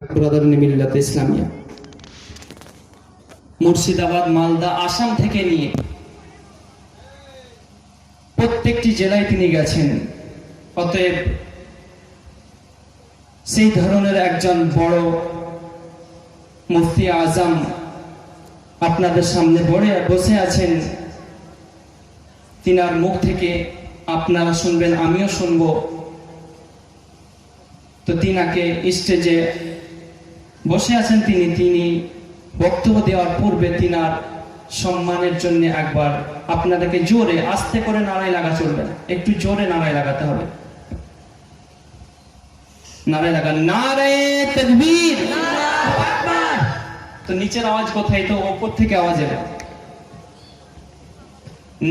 ব্রাদারনি মিল্লাত ইসলামিয়া মুর্শিদাবাদ, মালদা, আসাম থেকে নিয়ে প্রত্যেকটি জেলায় তিনি গেছেন। অতএব সেই ধরনের একজন বড় মুফতি আজম আপনাদের সামনে বসে আছেন। তিনার মুখ থেকে আপনারা শুনবেন, আমিও শুনব। তো তিনাকে স্টেজে বসে আছেন তিনি বক্তব্য দেওয়ার পূর্বে তিনার সম্মানের জন্য একবার আপনাদেরকে জোরে আস্তে করে নারায় লাগা চলবে না, একটু জোরে নারায় লাগাতে হবে। নারায় লাগা, নারায়ে তাকবীর। তো নিচের আওয়াজ কোথায়? তো উপর থেকে আওয়াজ এলো,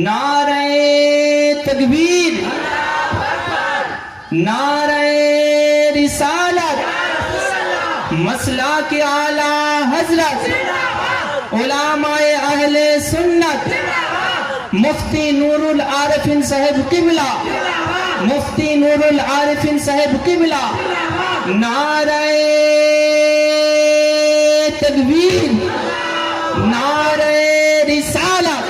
নারায়ে তাকবীর, নারায়ে रिसालत, मसला के आला हजरत, उलामाए अहले सुन्नत, मुफ्ती नूरुल आरिफिन साहिब किबला, मुफ्ती नूरुल आरिफिन साहिब किबला, नाराए तकबीर, नाराए रिसालत।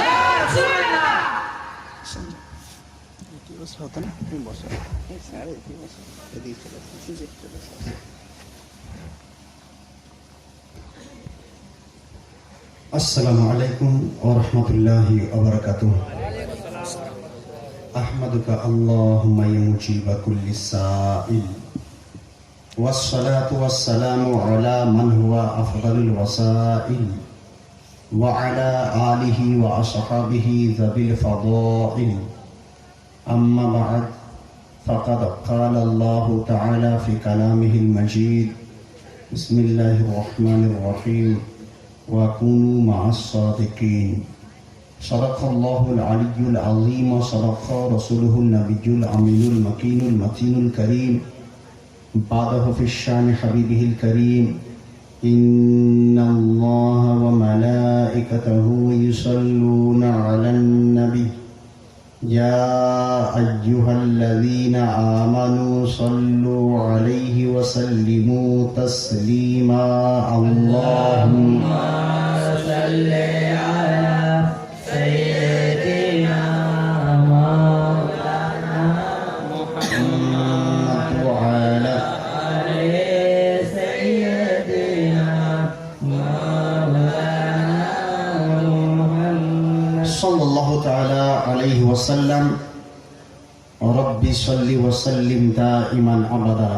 अस्सलामु अलैकुम व रहमतुल्लाहि व बरकातुहू। अहमदुका अल्लाहुम्मा या मुजीब कुल्लि साइल, वस्सलातु वस्सलामु अला मन हुवा अफदलुल वसाइल, व अला आलिहि व अस्हाबिहि ज़बिल फ़दाइल। अम्मा बअद, फ़क़द क़ाल अल्लाहु तआला फ़ी कलामिहिल मजीद, बिस्मिल्लाहिर रहमानिर रहीम, वकुनू मअस-सादिकीन। सदक़ल्लाहुल अलिय्युल अज़ीम व सदक़ रसूलुहुन नबिय्युल अमीनुल मकीनुल मतीनुल करीम। बादहु फ़िश्शानि हबीबिहिल करीम, इन्नल्लाह व मलाइकतहु युसल्लूना अलन नबी, या अय्युहल्लज़ीना आमनू सल्लू अलैहि व सल्लिमू तस्लीमा। अल्लाहुम्मा सल्लि अला सय्यिदिना मौलाना मुहम्मद व अला आलि सय्यिदिना मौलाना मुहम्मद सल्लल्लाहु तआला अलैहि वसल्लम। रब्बी सल्लि व सल्लिम दाइमान अबदा,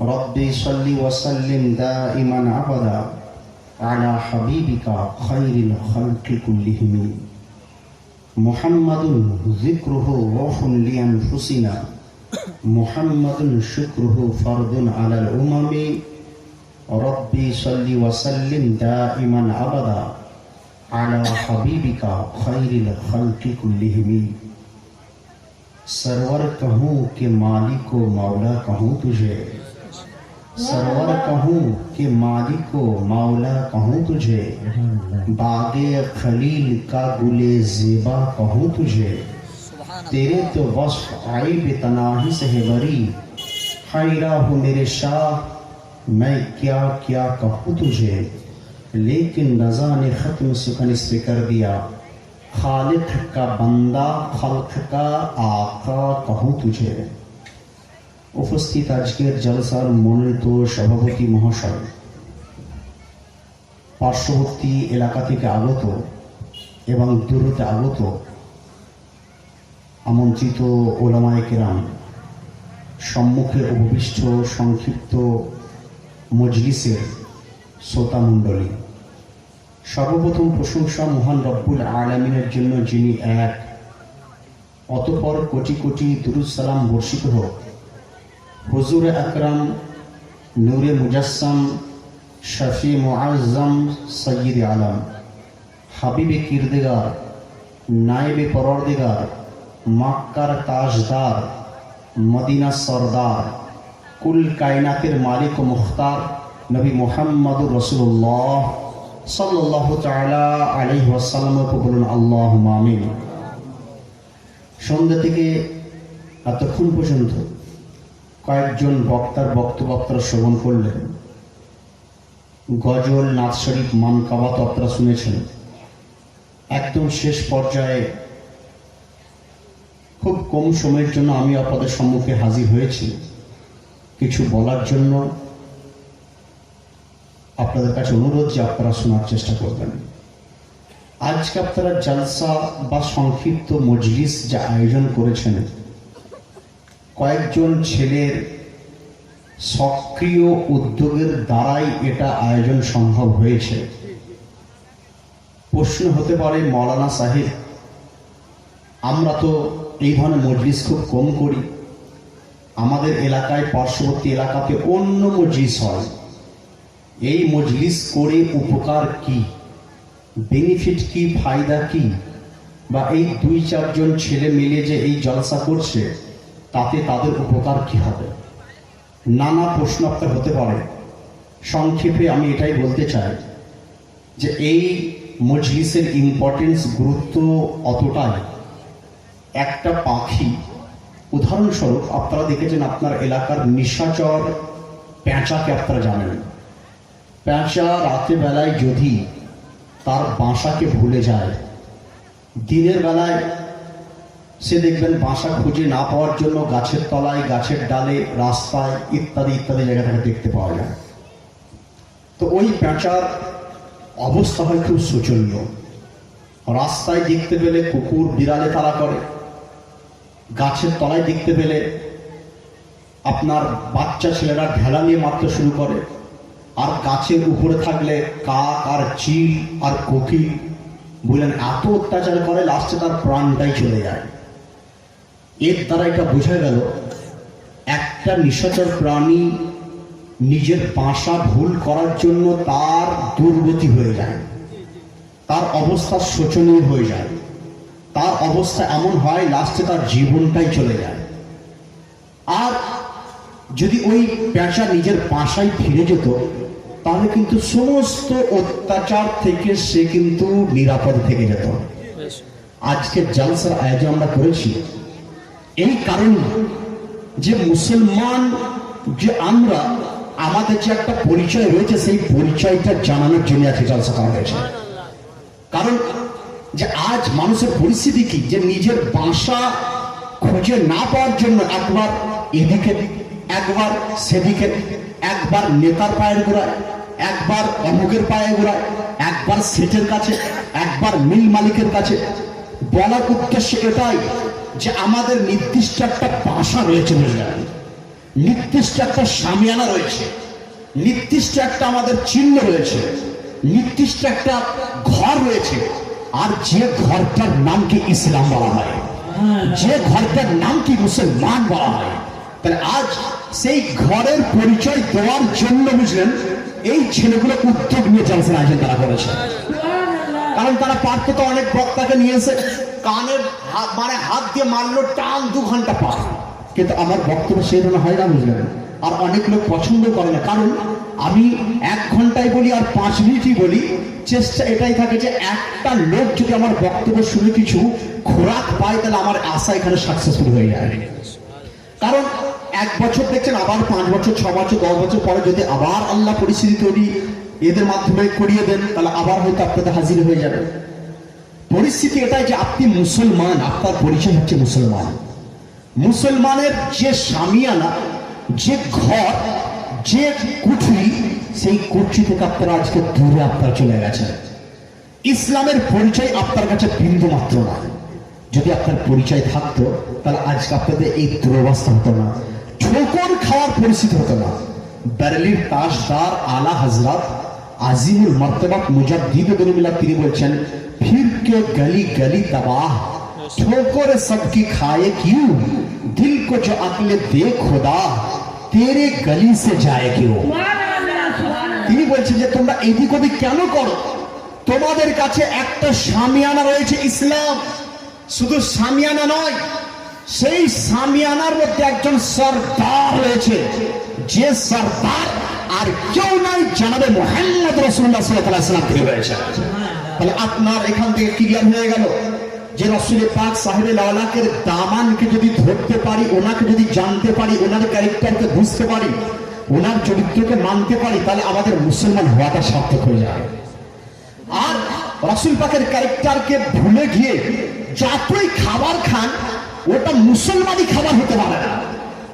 रब्बी सल्लि व सल्लिम दाइमान अबदा अला हबीबिका खैरिल खल्क़ि कुल्लिहिम। मुहम्मदुन ज़िक्रुहु रूहुन लिअन्फुसिना, मुहम्मदुन शुक्रुहु फर्दुन अलल उममी। रब्बी सल्लि व सल्लिम दाइमान अबदा अला हबीबिका खैरिल खल्क़ि कुल्लिहिम। सरवर कहूँ कि मालिको मौला कहूँ तुझे, सरवर कहूँ कि मालिको मौला कहूँ तुझे, बागे खलील का गुले ज़ेबा कहूँ तुझे। तेरे तो वस्फ़ आइब तनाही से है बरी, खैरा हो मेरे शाह मैं क्या क्या कहूँ तुझे। लेकिन रज़ा ने ख़त्म सुखन इस पे कर दिया, खालिक का बंदा खल्क का आका कहूँ तुझे। उपस्थित आजकेर जलसार মনোনীত সভাপতি মহাশয়, পার্শ্ববর্তী এলাকা থেকে আগত এবং দূর হতে আগত আমন্ত্রিত ওলামায়ে কেরাম, সম্মুখে উপবিষ্ট সংক্ষিপ্ত মজলিসের শ্রোতা মণ্ডলী, সর্বপ্রথম প্রশংসা মহান রব্বুল আলামিনের জন্য, যিনি এক। অতঃপর কোটি কোটি দুরূদ সালাম বর্ষিত হোক হুজুর আকরাম নূরে মুজাসসাম শফি মুআজ্জম সয়্যিদ আলম হাবিবে কিরদিগার নায়েবে পরওয়ারদিগার মক্কার তাজদার মদিনার সরদার কুল কায়নাতের মালিক ও মুখতার নবী মুহাম্মদুর রাসূলুল্লাহ সাল্লাল্লাহু তাআলা আলাইহি ওয়াসাল্লাম বলুন আল্লাহুম্মা আমিন। সন্ধ্যা থেকে এতক্ষণ পর্যন্ত কয়েকজন বক্তার বক্তব্য আপনারা শ্রবণ করলেন, গজল, নাথ শরীফ, মানকাবা তো আপনারা শুনেছেন। একদম শেষ পর্যায়ে খুব কম সময়ের জন্য আমি আপনাদের সম্মুখে হাজির হয়েছি কিছু বলার জন্য। আপনাদের কাছে অনুরোধ যে আপনারা শোনার চেষ্টা করবেন। আজকে আপনারা জলসা বা সংক্ষিপ্ত মজলিস যা আয়োজন করেছেন, কয়েকজন ছেলের সক্রিয় উদ্যোগের দ্বারাই এটা আয়োজন সম্ভব হয়েছে। প্রশ্ন হতে পারে, মৌলানা সাহেব, আমরা তো এই ধরনের মজলিস খুব কম করি, আমাদের এলাকায় পার্শ্ববর্তী এলাকাতে অন্য মজলিস হয়, এই মজলিস করে উপকার কি, বেনিফিট কি, ফায়দা কি, বা এই 2-4 জন ছেলে মিলে যে এই জলসা করছে তাতে তাদের উপকার কি হবে? নানা প্রশ্ন আপনার হতে পারে। সংক্ষেপে আমি এটাই বলতে চাই যে এই মজলিসের ইম্পর্টেন্স, গুরুত্ব অতটাই। একটা পাখি, উদাহরণস্বরূপ আপনারা দেখেছেন আপনার এলাকার নিশাচর পেঁচাকে আপনারা জানেন। পেঁচা রাতের বেলায় যদি তার বাসাকে ভুলে যায়, দিনের বেলায় সে দেখবেন বাসা খুঁজে না পাওয়ার জন্য গাছের তলায়, গাছের ডালে, রাস্তায় ইত্যাদি ইত্যাদি জায়গা থেকে দেখতে পাওয়া যায়। তো ওই পেঁচার অবস্থা হয় খুব শোচনীয়। রাস্তায় দেখতে পেলে কুকুর, বিড়ালে তাড়া করে, গাছের তলায় দেখতে পেলে আপনার বাচ্চা ছেলেরা ঢেলা নিয়ে মারতে শুরু করে, আর গাছের উপরে থাকলে কাক আর চিল আর কোকিল বললেন এত অত্যাচার করে, লাস্টে তার প্রাণটাই চলে যায়। এর দ্বারা এটা বোঝা গেল একটা নিশাচর প্রাণী নিজের বাসা ভুল করার জন্য তার দুর্গতি হয়ে যায়, তার অবস্থা শোচনীয় হয়ে যায়, তার অবস্থা এমন হয় লাস্টে তার জীবনটাই চলে যায়। আর যদি ওই পেঁচা নিজের বাসায় ফিরে যেত তাহলে কিন্তু সমস্ত অত্যাচার থেকে সে কিন্তু নিরাপদ থেকে যেত। আজকে জলসার আয়োজন আমরা করেছি এই কারণে যে মুসলমান যে আমরা, আমাদের যে একটা পরিচয় রয়েছে সেই পরিচয়টা জানানোর জন্য আজকে জলসা করা হয়েছে। কারণ যে আজ মানুষের পরিস্থিতি কি, যে নিজের বাসা খুঁজে না পাওয়ার জন্য একবার এদিকে, একবার সেদিকে, একবার নেতার পায়ের গোড়ায়, একবার অমুকের পায়ে গোড়ায়, একবার সেটের কাছে, একবার মিল মালিকের কাছে। বলার উদ্দেশ্য এটাই যে আমাদের নির্দিষ্ট একটা বাসা রয়েছে, বুঝলেন, নির্দিষ্ট একটা সামিয়ানা রয়েছে, নির্দিষ্ট একটা আমাদের চিহ্ন রয়েছে, নির্দিষ্ট একটা ঘর রয়েছে। আর যে ঘরটার নাম কি ইসলাম বলা হয়, যে ঘরটার নাম কি মুসলমান বলা হয়। তাহলে আজ সেই ঘরের পরিচয় দেওয়ার জন্য, বুঝলেন, এই ছেলেগুলো উদ্যোগ নিয়ে জলসার আয়োজন তারা করেছে। কারণ তারা পারত তো অনেক বক্তাকে নিয়ে এসে কানের মানে হাত দিয়ে মারলো, টান 2 ঘন্টা পার, কিন্তু আমার বক্তব্য সেই ধরনের হয় না, বুঝলেন। আর অনেক লোক পছন্দ করে না, কারণ আমি 1 ঘন্টায় বলি আর 5 মিনিটই বলি। চেষ্টা এটাই থাকে যে একটা লোক যদি আমার বক্তব্য শুনে কিছু খোরাক পায় তাহলে আমার আশা এখানে সাকসেসফুল হয়ে যায়। কারণ 1 বছর দেখছেন, আবার 5 বছর, 6 বছর, 10 বছর পরে যদি আবার আল্লাহ পরিস্থিতি তৈরি এদের মাধ্যমে করিয়ে দেন তাহলে আবার হয়তো আপনাদের হাজির হয়ে যাবে। পরিস্থিতি এটাই যে আপনি মুসলমান, আপনার পরিচয় হচ্ছে মুসলমান। মুসলমানের যে সামিয়ানা, যে ঘর, যে কুঠরি, সেই কুঠরি থেকে আপনারা আজকে দূরে আপনারা চলে গেছেন। ইসলামের পরিচয় আপনার কাছে বিন্দু মাত্র না। যদি আপনার পরিচয় থাকতো তাহলে আজকে আপনাদের এই দুরবস্থা হতো না, ঠোকর খাওয়ার পরিস্থিতি হতো না। বেরেলির তাজদার আলা হযরত আজিমুল মর্তবাত মুজাদ্দিদ মিল্লাত তিনি বলছেন, फिर के गली गली तबाह ठोकर सबकी खाए क्यों, दिल को जो अकले दे खुदा तेरे गली से जाए क्यों। তিনি বলছেন যে তোমরা এদিক ওদিক কেন করো, তোমাদের কাছে একটা সামিয়ানা রয়েছে ইসলাম। শুধু সামিয়ানা নয়, সেই সামিয়ানার মধ্যে একজন সরদার রয়েছে, যে সরদার আর কেউ নাই, জানাবে মুহাম্মদ রাসূলুল্লাহ সাল্লাল্লাহু আলাইহি ওয়াসাল্লাম তিনি রয়েছে। তাহলে আপনার এখান থেকে ক্লিয়ার হয়ে গেল যে রসুল পাক সাহেব লাওলাকের দামানকে যদি ধরতে পারি, ওনাকে যদি জানতে পারি, ওনার ক্যারেক্টারকে বুঝতে পারি, ওনার চরিত্রকে মানতে পারি, তাহলে আমাদের মুসলমান হওয়াটা সার্থক হয়ে যাবে। আর রসুল পাকের ক্যারেক্টারকে ভুলে গিয়ে যতই খাবার খান, ওটা মুসলমানি খাবার হতে পারে না।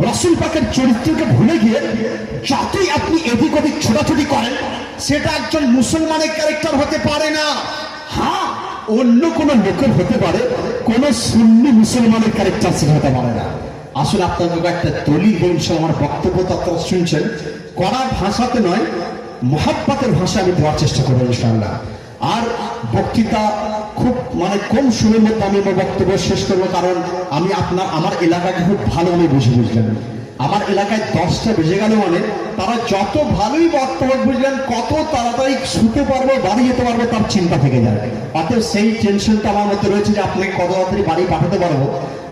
রসুল পাকের চরিত্রকে ভুলে গিয়ে যতই আপনি এদিক ওদিক ছোটাছুটি করেন, সেটা একজন মুসলমানের ক্যারেক্টার হতে পারে না। হ্যাঁ, অন্য কোন লোকের হতে পারে, কোন সুন্নি মুসলমানের ক্যারেক্টার সেটা হতে পারে না। আসলে আপনাদের একটা দলিল বলছে, আমার বক্তব্য তো আপনারা শুনছেন, কড়া ভাষাতে নয়, মহাব্বতের ভাষা আমি দেওয়ার চেষ্টা করবো ইনশাআল্লাহ। আর বক্তৃতা খুব কম সময়ের মধ্যে আমি আমার বক্তব্য শেষ করবো, কারণ আমি আমার এলাকাকে খুব ভালো আমি বুঝলেন। আমার এলাকায় 10টা বেজে গেল তারা যত ভালোই বক্তব্য বুঝলেন, কত তাড়াতাড়ি শুতে পারবো, বাড়ি যেতে পারবো, তার চিন্তা থেকে যায়। অতএব সেই টেনশনটা আমার মধ্যে রয়েছে যে আপনাকে কত তাড়াতাড়ি বাড়ি পাঠাতে পারবো।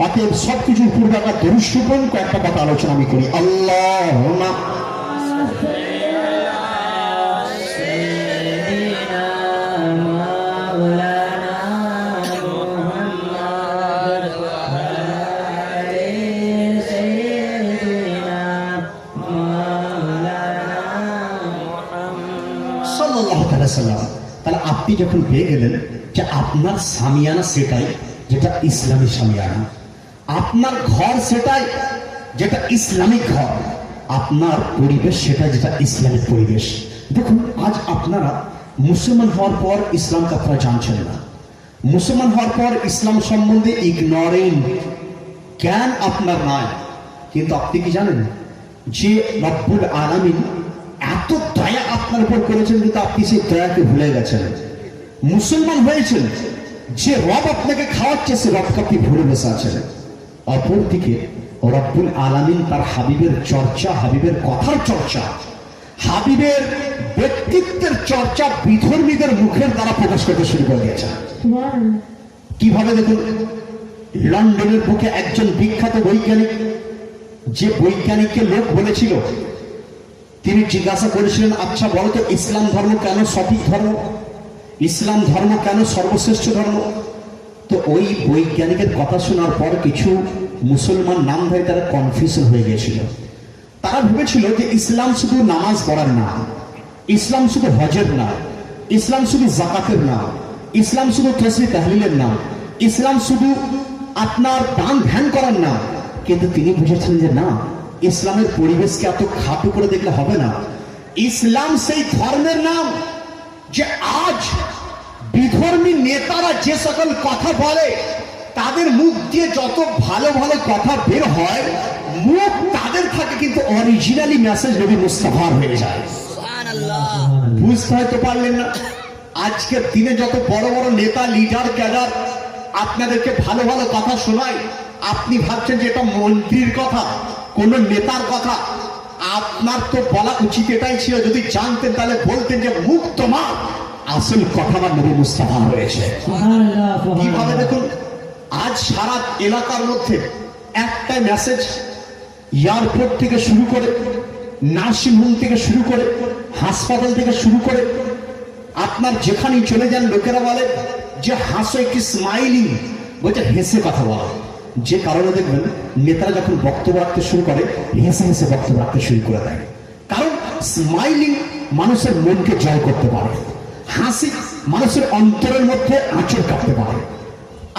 অতএব সবকিছুর পূর্বে একটা দরুদ কয়েকটা কথা আলোচনা আমি করি। আল্লাহুম্মা তাহলে আপনি যখন পেয়ে গেলেন যে আপনার সামিয়ানা সেটাই যেটা ইসলামী সামিয়ানা, আপনার ঘর সেটাই যেটা ইসলামিক ঘর, আপনার পরিবেশ সেটা যেটা ইসলামিক পরিবেশ। দেখুন, আজ আপনারা মুসলমান হওয়ার পর ইসলামকে আপনারা জানছেন না, মুসলমান হওয়ার পর ইসলাম সম্বন্ধে ইগনোরেন্ট, জ্ঞান আপনার নাই। কিন্তু আপনি কি জানেন যে রব্বুল আলামিন এত দয়া আপনার উপর করেছেন, কিন্তু আপনি সেই দয়াকে ভুলে গেছেন। মুসলমান হয়েছেন, যে রব আপনাকে খাওয়াচ্ছে সে রবকে আপনি ভুলে বসে আছেন। অপরদিকে রব্বুল আলামিন তার হাবিবের চর্চা, হাবিবের কথার চর্চা, হাবিবের ব্যক্তিত্বের চর্চা বিধর্মীদের মুখের দ্বারা প্রকাশ করতে শুরু করে দিয়েছে। কিভাবে দেখুন, লন্ডনের বুকে একজন বিখ্যাত বৈজ্ঞানিক, যে বৈজ্ঞানিককে লোক বলেছিল, তিনি জিজ্ঞাসা করেছিলেন, আচ্ছা বলো তো ইসলাম ধর্ম কেন সঠিক ধর্ম, ইসলাম ধর্ম কেন সর্বশ্রেষ্ঠ ধর্ম? তো ওই বৈজ্ঞানিকের কথা শোনার পর কিছু মুসলমান নামধারী তারা কনফিউশন হয়ে গিয়েছিল। তারা ভেবেছিল যে ইসলাম শুধু নামাজ পড়ার না, ইসলাম শুধু হজের না, ইসলাম শুধু জাকাতের না, ইসলাম শুধু তসবিহ তাহলিলের না, ইসলাম শুধু আপনার দান ধ্যান করার না। কিন্তু তিনি বুঝেছিলেন যে না, ইসলামের পরিবেশকে এত খাটো করে দেখলে হবে না। ইসলাম সেই ধর্মের নাম যে আজ বিধর্মী নেতারা যে সকল কথা বলে, তাদের মুখ দিয়ে যত ভালো ভালো কথা বের হয়, মুখ তাদের থাকে কিন্তু অরিজিনালি মেসেজ নবী মুস্তাফার হয়ে যায়। বুঝতে হয়তো পারলেন না, আজকের দিনে যত বড় বড় নেতা, লিডার, ক্যাডার আপনাদেরকে ভালো ভালো কথা শোনায়, আপনি ভাবছেন যে এটা মন্ত্রীর কথা, কোন নেতার কথা। আপনার তো বলা উচিত এটাই ছিল, যদি জানতেন তাহলে বলতেন যে মুখ তোমার, আসল কথা নবী মুস্তাফা হয়েছে। কিভাবে দেখুন, আজ সারা এলাকার মধ্যে একটাই মেসেজ, এয়ারপোর্ট থেকে শুরু করে, নার্সিং হোম থেকে শুরু করে, হাসপাতাল থেকে শুরু করে, আপনার যেখানেই চলে যান লোকেরা বলে যে হাসো, একটি স্মাইলিং, বলছে হেসে কথা বলা। যে কারণে দেখবেন নেতারা যখন বক্তব্য রাখতে শুরু করে, হেসে হেসে বক্তব্য রাখতে শুরু করে দেয়। কারণ স্মাইলিং মানুষের মনকে জয় করতে পারে, হাসি মানুষের অন্তরের মধ্যে আঁচড় কাটতে পারে।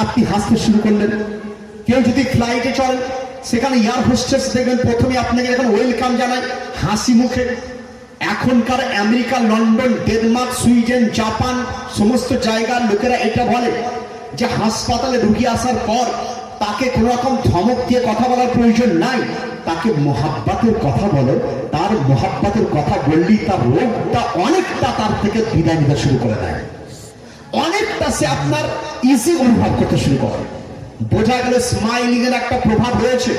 আপনি হাসতে শুরু করলেন, কেউ যদি ফ্লাইটে চলেন, সেখানে এয়ার হোস্টেস দেখবেন প্রথমে আপনাকে যখন ওয়েলকাম জানায় হাসি মুখে। এখনকার America, London, Denmark, Sweden, Japan সমস্ত জায়গার লোকেরা এটা বলে যে হাসপাতালে রুগী আসার পর তাকে কোন রকম ধমক দিয়ে কথা বলার প্রয়োজন নাই, তাকে মোহাব্বতের কথা বলো, তার মোহাব্বতের কথা বললেই তার রোগটা অনেকটা তার থেকে বিদায় নিতে শুরু করে দেয়, অনেকটা সে আপনার ইজি অনুভব করতে শুরু করে। বোঝা গেল স্মাইলিং এর একটা প্রভাব রয়েছে।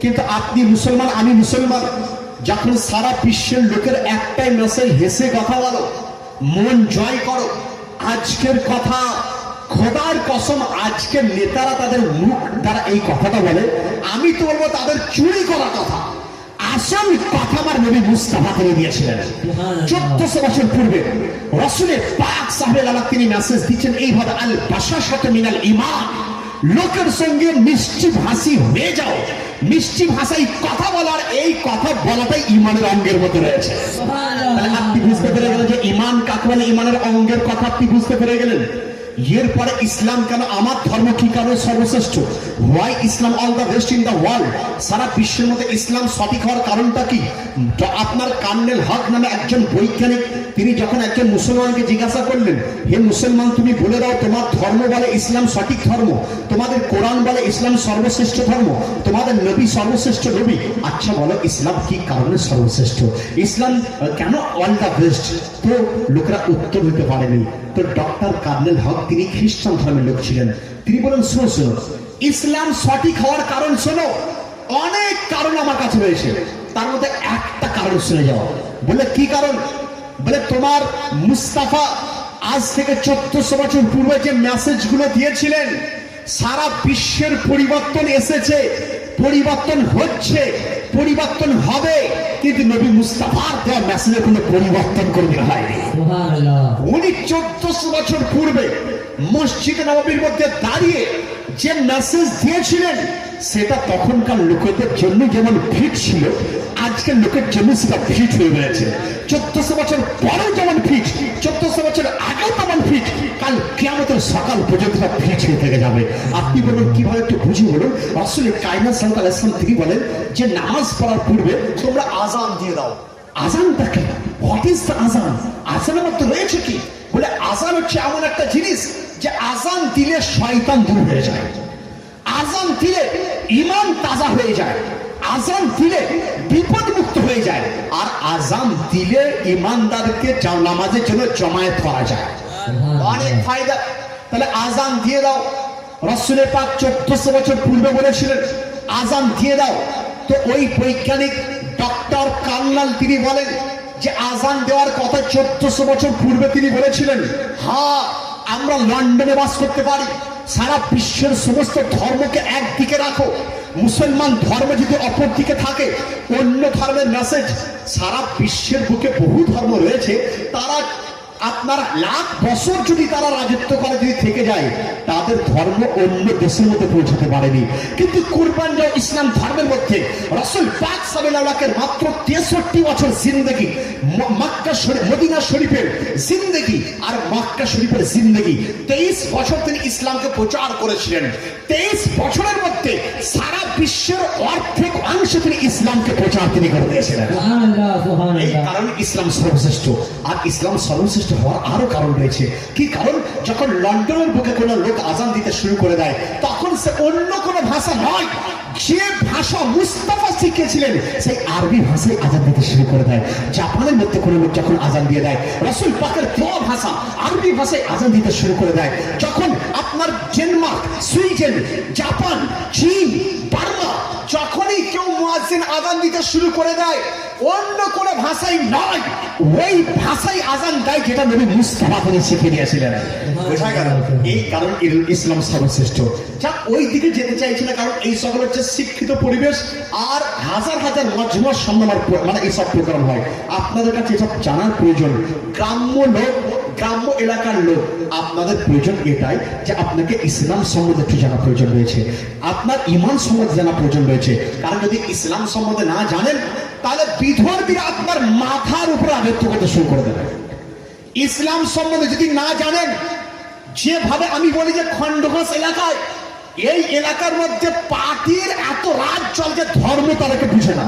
কিন্তু আপনি মুসলমান, আমি মুসলমান, যখন সারা বিশ্বের লোকের একটাই মেসেজ, হেসে কথা বলো, মন জয় করো। আজকের কথা, খোদার কসম, আজকের নেতারা তাদের মুখ দ্বারা এই কথাটা বলে, আমি তো বলবো তাদের চুরি করা কথা। আসল কথা আমার নবী মুস্তাফা করে দিয়েছিলেন। 1400 বছর পূর্বে রাসূলের পাক সাহেবের আলাদা তিনি মেসেজ দিচ্ছেন এইভাবে, আল বাশাশাতু মিনাল ঈমান, লোকের সঙ্গে মিষ্টি ভাষী হয়ে যাও। মিষ্টি ভাষায় কথা বলার, এই কথা বলাটাই ইমানের অঙ্গের মধ্যে রয়েছে। তাহলে আপনি বুঝতে পেরে গেলেন যে ইমান কাকে বলে, ইমানের অঙ্গের কথা আপনি বুঝতে পেরে গেলেন। এরপরে ইসলাম কেন, আমার ধর্ম কি কারণে সর্বশ্রেষ্ঠ, why Islam all the best in the world, সারা বিশ্বের মধ্যে ইসলাম সঠিক হওয়ার কারণটা কি? তো আপনার কার্নেল হক নামে একজন বৈজ্ঞানিক, তিনি যখন একজন মুসলমানকে জিজ্ঞাসা করলেন, হে মুসলমান তুমি বলে দাও তোমার ধর্ম বলে ইসলাম সঠিক ধর্ম, তোমাদের কোরআন বলে ইসলাম সর্বশ্রেষ্ঠ ধর্ম, তোমাদের নবী সর্বশ্রেষ্ঠ নবী, আচ্ছা বলো ইসলাম কি কারণে সর্বশ্রেষ্ঠ, ইসলাম কেন অল দ্য বেস্ট? তো লোকেরা উত্তর দিতে পারেনি। তো ডক্টর কার্নেল হক তিনি খ্রিস্টান ধর্মের লোক ছিলেন, তিনি বলেন শোনো শোনো, ইসলাম সঠিক হওয়ার কারণ শোনো, অনেক কারণ আমার কাছে রয়েছে, তার মধ্যে একটা কারণ শুনে যাও। বলে কি কারণ? বলে তোমার মুস্তাফা আজ থেকে 1400 বছর পূর্বে যে মেসেজ গুলো দিয়েছিলেন, সারা বিশ্বের পরিবর্তন এসেছে, পরিবর্তন হচ্ছে, পরিবর্তন হবে, কিন্তু নবী মুস্তাফার দেওয়া মেসেজের কোনো পরিবর্তন করতে হয়নি। উনি 1400 বছর পূর্বে মসজিদে নববীর মধ্যে দাঁড়িয়ে যে মেসেজ দিয়েছিলেন, সেটা তখনকার লোকেদের জন্য যেমন ফিট ছিল, আজকের লোকের জন্য সেটা ফিট হয়ে রয়েছে। 1400 বছর পরেও যেমন ফিট, 1400 বছর আগেও তেমন ফিট, কাল কিয়ামতের সকাল পর্যন্ত ফিট হয়ে থেকে যাবে। আপনি বলুন কিভাবে, একটু বুঝি বলুন। রাসূল কায়নাত সাল্লাল্লাহু আলাইহি ওয়াসাল্লাম তিনি বলেন যে নামাজ পড়ার পূর্বে তোমরা আজান দিয়ে দাও। আজানটা কি? হোয়াট ইজ দ্য আজান? আজানের মধ্যে রয়েছে কি? বলে আজান হচ্ছে এমন একটা জিনিস যে আজান দিলে শয়তান দূর হয়ে যায়, আজান দিলে ঈমান তাজা হয়ে যায়, আজান দিলে বিপদ মুক্ত হয়ে যায়, আর আজান দিলে ঈমানদারকে নামাজের জন্য জমায়েত করা যায়, অনেক ফায়দা। তাহলে আজান দিয়ে দাও, রাসূলের পাক 1400 বছর পূর্বে বলেছিলেন আজান দিয়ে দাও। তো ওই বৈজ্ঞানিক ডক্টর কার্নাল তিনি বলেন যে আজান দেওয়ার কথা 1400 বছর পূর্বে তিনি বলেছিলেন। হ্যাঁ, আমরা লন্ডনে বাস করতে পারি, সারা বিশ্বের সমস্ত ধর্মকে একদিকে রাখো, মুসলমান ধর্ম যদি অপর দিকে থাকে, অন্য ধর্মের মেসেজ, সারা বিশ্বের বুকে বহু ধর্ম রয়েছে, তারা আপনার লাখ বছর যদি তারা রাজত্ব করে যদি থেকে যায়, তাদের ধর্ম অন্য দেশের মধ্যে পৌঁছাতে পারেনি। কিন্তু কুরবান যাও ইসলাম ধর্মের মধ্যে, রাসূল পাক সাল্লাল্লাহু আলাইহি ওয়াসাল্লাম মাত্র 63 বছর জিন্দেগি, মক্কা শরীফ মদিনা শরীফের জিন্দেগি আর মক্কা শরীফের জিন্দেগি, 23 বছর তিনি ইসলামকে প্রচার করেছিলেন। 23 বছরের মধ্যে সারা বিশ্বের অর্ধেক অংশে তিনি ইসলামকে প্রচার তিনি করে দিয়েছিলেন। এই কারণে ইসলাম সর্বশ্রেষ্ঠ। আর ইসলাম সর্বশ্রেষ্ঠ হওয়ার আরো কারণ রয়েছে। কি কারণ? যখন লন্ডনের বুকে কোনো লোক আজান দিতে শুরু করে দেয়, তখন সে অন্য কোনো ভাষা নয়, যে ভাষা মুস্তাফা শিখেছিলেন সেই আরবি ভাষায় আজান দিতে শুরু করে দেয়। জাপানের মধ্যে কোনো লোক যখন আজান দিয়ে দেয়, রাসূল পাকের দেওয়া ভাষা আরবি ভাষায় আজান দিতে শুরু করে দেয়। যখন আপনার ডেনমার্ক, সুইডেন, জাপান, চীন, বার্মা, যখনই কেউ মুয়াজ্জিন আজান দিতে শুরু করে দেয়, অন্য কোনো ভাষায় নয়, ওই ভাষায় আজান দেয় যেটা নবী মুস্তাফা তিনি শিখে দিয়েছিলেন। বোঝা গেল? এই কারণ ইসলাম সর্বশ্রেষ্ঠ। যা ওই দিকে যেতে চাইছি না, কারণ এই সকল হচ্ছে শিক্ষিত পরিবেশ, আর হাজার হাজার মজমা সম্মেলন মানে এইসব প্রোগ্রাম হয়। আপনাদের কাছে এসব জানার প্রয়োজন। গ্রাম্য লোক, গ্রাম্য এলাকার লোক, আপনাদের প্রয়োজন এটাই যে আপনাকে ইসলাম সম্বন্ধে একটু জানা প্রয়োজন রয়েছে, আপনার ঈমান সম্বন্ধে জানা প্রয়োজন রয়েছে। কারণ যদি ইসলাম সম্বন্ধে না জানেন, তাহলে বিধর্মীরা আপনার মাথার উপরে রাজত্ব করতে শুরু করে দেবে। ইসলাম সম্বন্ধে যদি না জানেন, যেভাবে আমি বলি যে খন্ডঘোষ এলাকায়, এই এলাকার মধ্যে পার্টির এত রাজ চলছে, ধর্ম তাদেরকে বুঝে না,